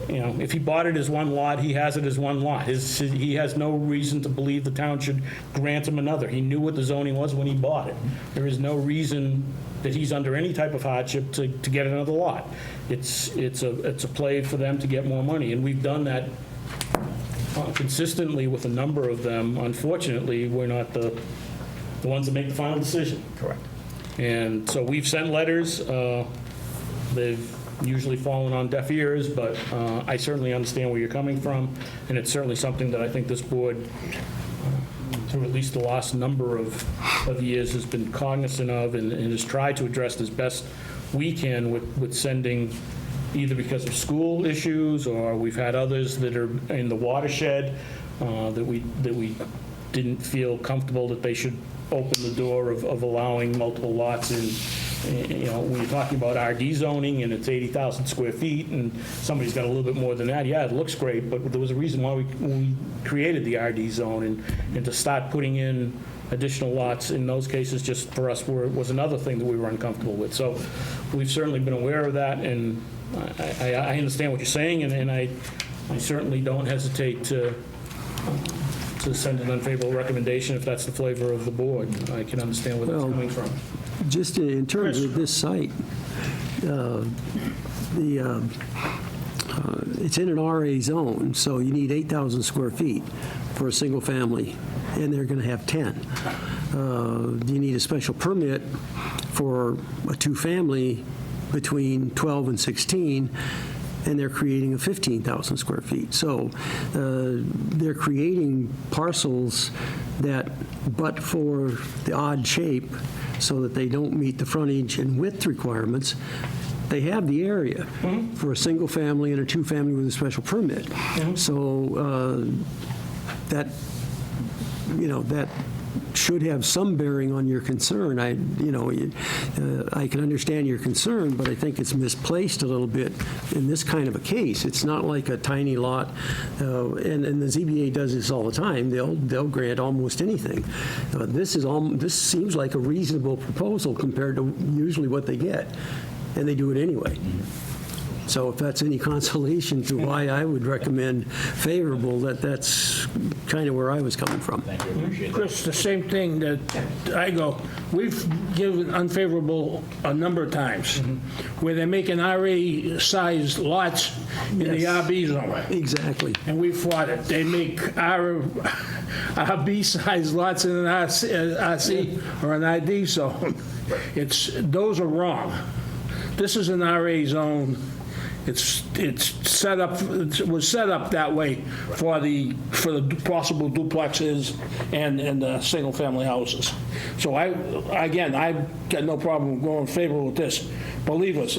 if he bought it as one lot, he has it as one lot. He has no reason to believe the town should grant him another. He knew what the zoning was when he bought it. There is no reason that he's under any type of hardship to get another lot. It's a play for them to get more money, and we've done that consistently with a number of them. Unfortunately, we're not the ones that make the final decision. Correct. And so we've sent letters. They've usually fallen on deaf ears, but I certainly understand where you're coming from, and it's certainly something that I think this board, through at least the last number of years, has been cognizant of and has tried to address as best we can with sending, either because of school issues, or we've had others that are in the watershed that we didn't feel comfortable that they should open the door of allowing multiple lots in. You know, when you're talking about RD zoning and it's 80,000 square feet and somebody's got a little bit more than that, yeah, it looks great, but there was a reason why we created the RD zone, and to start putting in additional lots in those cases, just for us, was another thing that we were uncomfortable with. So we've certainly been aware of that, and I understand what you're saying, and I certainly don't hesitate to send an unfavorable recommendation if that's the flavor of the board. I can understand where that's coming from. Just in terms of this site, it's in an RA zone, so you need 8,000 square feet for a single family, and they're going to have 10. You need a special permit for a two-family between 12 and 16, and they're creating a 15,000 square feet. So they're creating parcels that, but for the odd shape, so that they don't meet the frontage and width requirements, they have the area for a single family and a two-family with a special permit. So that should have some bearing on your concern. I can understand your concern, but I think it's misplaced a little bit in this kind of a case. It's not like a tiny lot, and the ZBA does this all the time. They'll grant almost anything. This seems like a reasonable proposal compared to usually what they get, and they do it anyway. So if that's any consolation to why I would recommend favorable, that's kind of where I was coming from. Thank you, appreciate that. Chris, the same thing that I go, we've given unfavorable a number of times, where they're making RA-sized lots in the RB zone. Exactly. And we fought it. They make RB-sized lots in an RC or an ID zone. Those are wrong. This is an RA zone. It's set up. It was set up that way for the possible duplexes and the single-family houses. So I've got no problem going favorable with this. Believe us,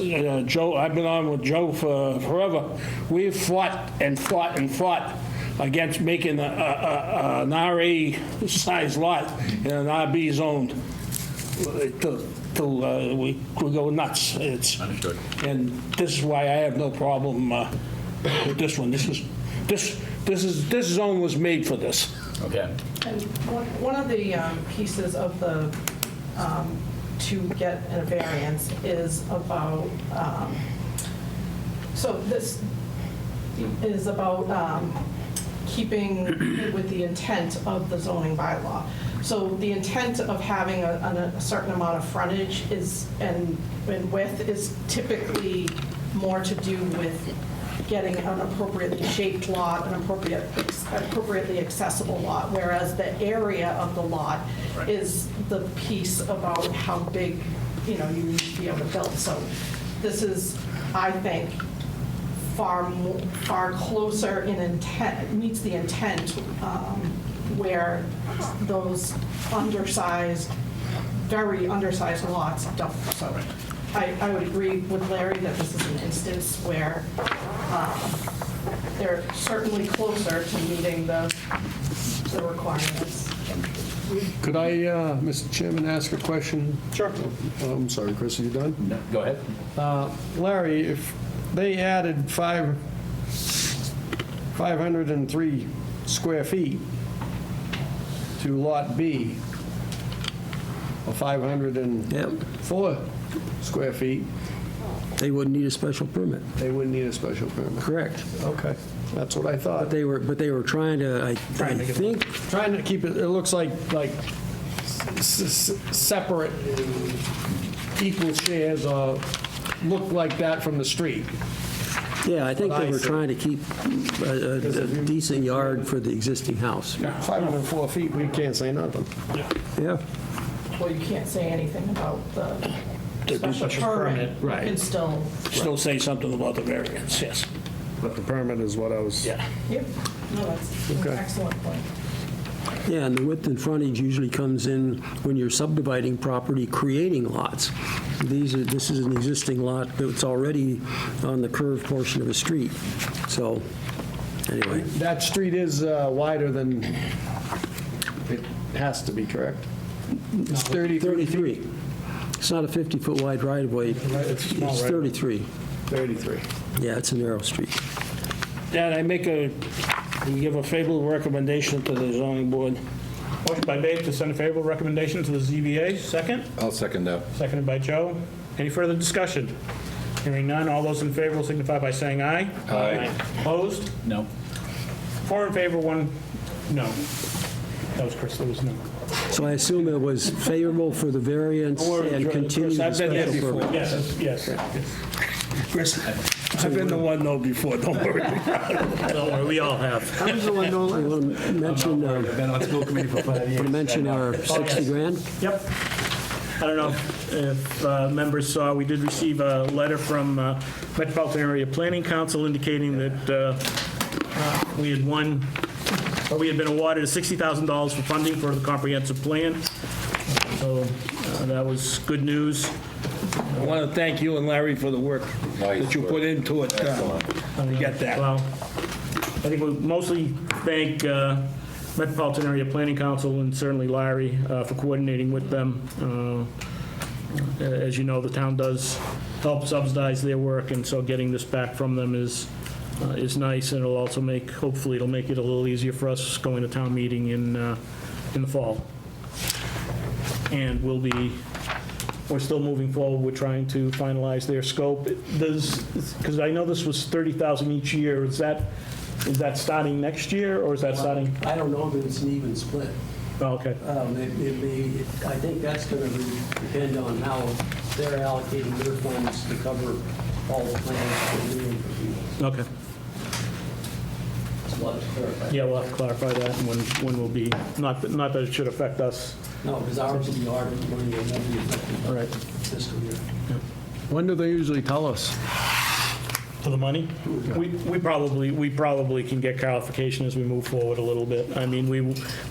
Joe. I've been on with Joe for forever. We've fought and fought and fought against making an RA-sized lot in an RB zone till we go nuts. Understood. And this is why I have no problem with this one. This zone was made for this. Okay. And one of the pieces of the, to get a variance is about, so this is about keeping with the intent of the zoning bylaw. So the intent of having a certain amount of frontage and width is typically more to do with getting an appropriately shaped lot, an appropriately accessible lot, whereas the area of the lot is the piece about how big, you need to be able to build. So this is, I think, far closer in intent, meets the intent, where those very undersized lots don't. So I would agree with Larry that this is an instance where they're certainly closer to meeting the requirements. Could I, Mr. Chairman, ask a question? Sure. I'm sorry, Chris, are you done? No, go ahead. Larry, if they added 503 square feet to Lot B, or 504 square feet, They wouldn't need a special permit. they wouldn't need a special permit. Correct. Okay, that's what I thought. But they were trying to, I think, Trying to keep it, it looks like separate, equal shares, or look like that from the street. yeah, I think What they I were see. trying to keep a decent yard for the existing house. 504 feet, we can't say nothing. Yeah. Well, you can't say anything about to do special special permit, permit. you can still, Still say something about the variance, yes. But the permit is what I was... Yeah. yep, no, that's an Okay. excellent point. Yeah, and the width and frontage usually comes in when you're subdividing property, creating lots. This is an existing lot that's already on the curved portion of a street. So, anyway, That street is wider than it has to be, correct? It's 33. It's not a 50-foot wide right-of-way. It's small, It's right? 33. 33. Yeah, it's a narrow street. Dad, I give a favorable recommendation to the zoning board. Motion by Babe to send a favorable recommendation to the ZBA. Second? I'll second that. Seconded by Joe. Any further discussion? Hearing none, all those in favor will signify by saying aye. Aye. Opposed? No. 4 in favor, 1 no. That was Chris, there was no. So I assume it was favorable for the variance Don't worry, and Chris, continue the I've been there special before. permit. Yes. Chris, I've been the one no before, don't worry. Don't worry, we all have. I want to mention, Been on school committee for 5 years. want to mention our 60 grand. Yep. I don't know if members saw, we did receive a letter from Metropolitan Area Planning Council indicating that we had won, or we had been awarded $60,000 for funding for the comprehensive plan. So that was good news. I want to thank you and Larry for the work that you put into it to get that. Well, I think we mostly thank Metropolitan Area Planning Council and certainly Larry for coordinating with them. As you know, the town does help subsidize their work, and so getting this back from them is nice, and it'll also hopefully it'll make it a little easier for us going to town meeting in the fall. And we're still moving forward with trying to finalize their scope. Because I know this was 30,000 each year, is that starting next year, or is that starting? I don't know that it's an even split. Oh, okay. I think that's going to depend on how they're allocating their funds to cover all the plans for new improvements. Okay. So we'll have to clarify. Yeah, we'll have to clarify that, and when will be, not that it should affect us. No, because ours will be audit money and won't be affected by Right. fiscal year. When do they usually tell us? For the money? We probably can get clarification as we move forward a little bit. I mean,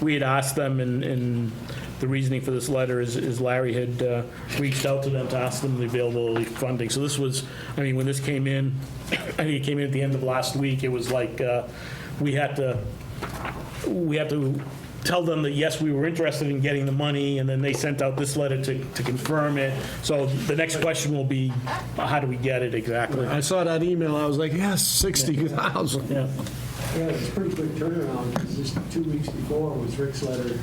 we had asked them, and the reasoning for this letter is Larry had reached out to them to ask them the availability of funding. So this was, I mean, when this came in, I think it came in at the end of last week, it was like, we had to tell them that, yes, we were interested in getting the money, and then they sent out this letter to confirm it. So the next question will be, how do we get it exactly? I saw that email, I was like, yes, 60,000. Yeah. Yeah, it's a pretty quick turnaround, because just 2 weeks before was Rick's letter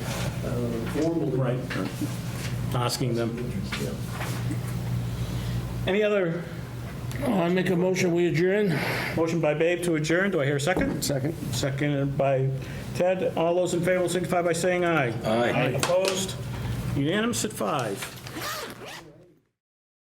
formally. Right. Asking them. Any other I make a motion, we adjourn. motion by Babe to adjourn? Do I hear a second? Second. Seconded by Ted. All those in favor will signify by saying aye. Aye. Opposed? Unanimous at 5.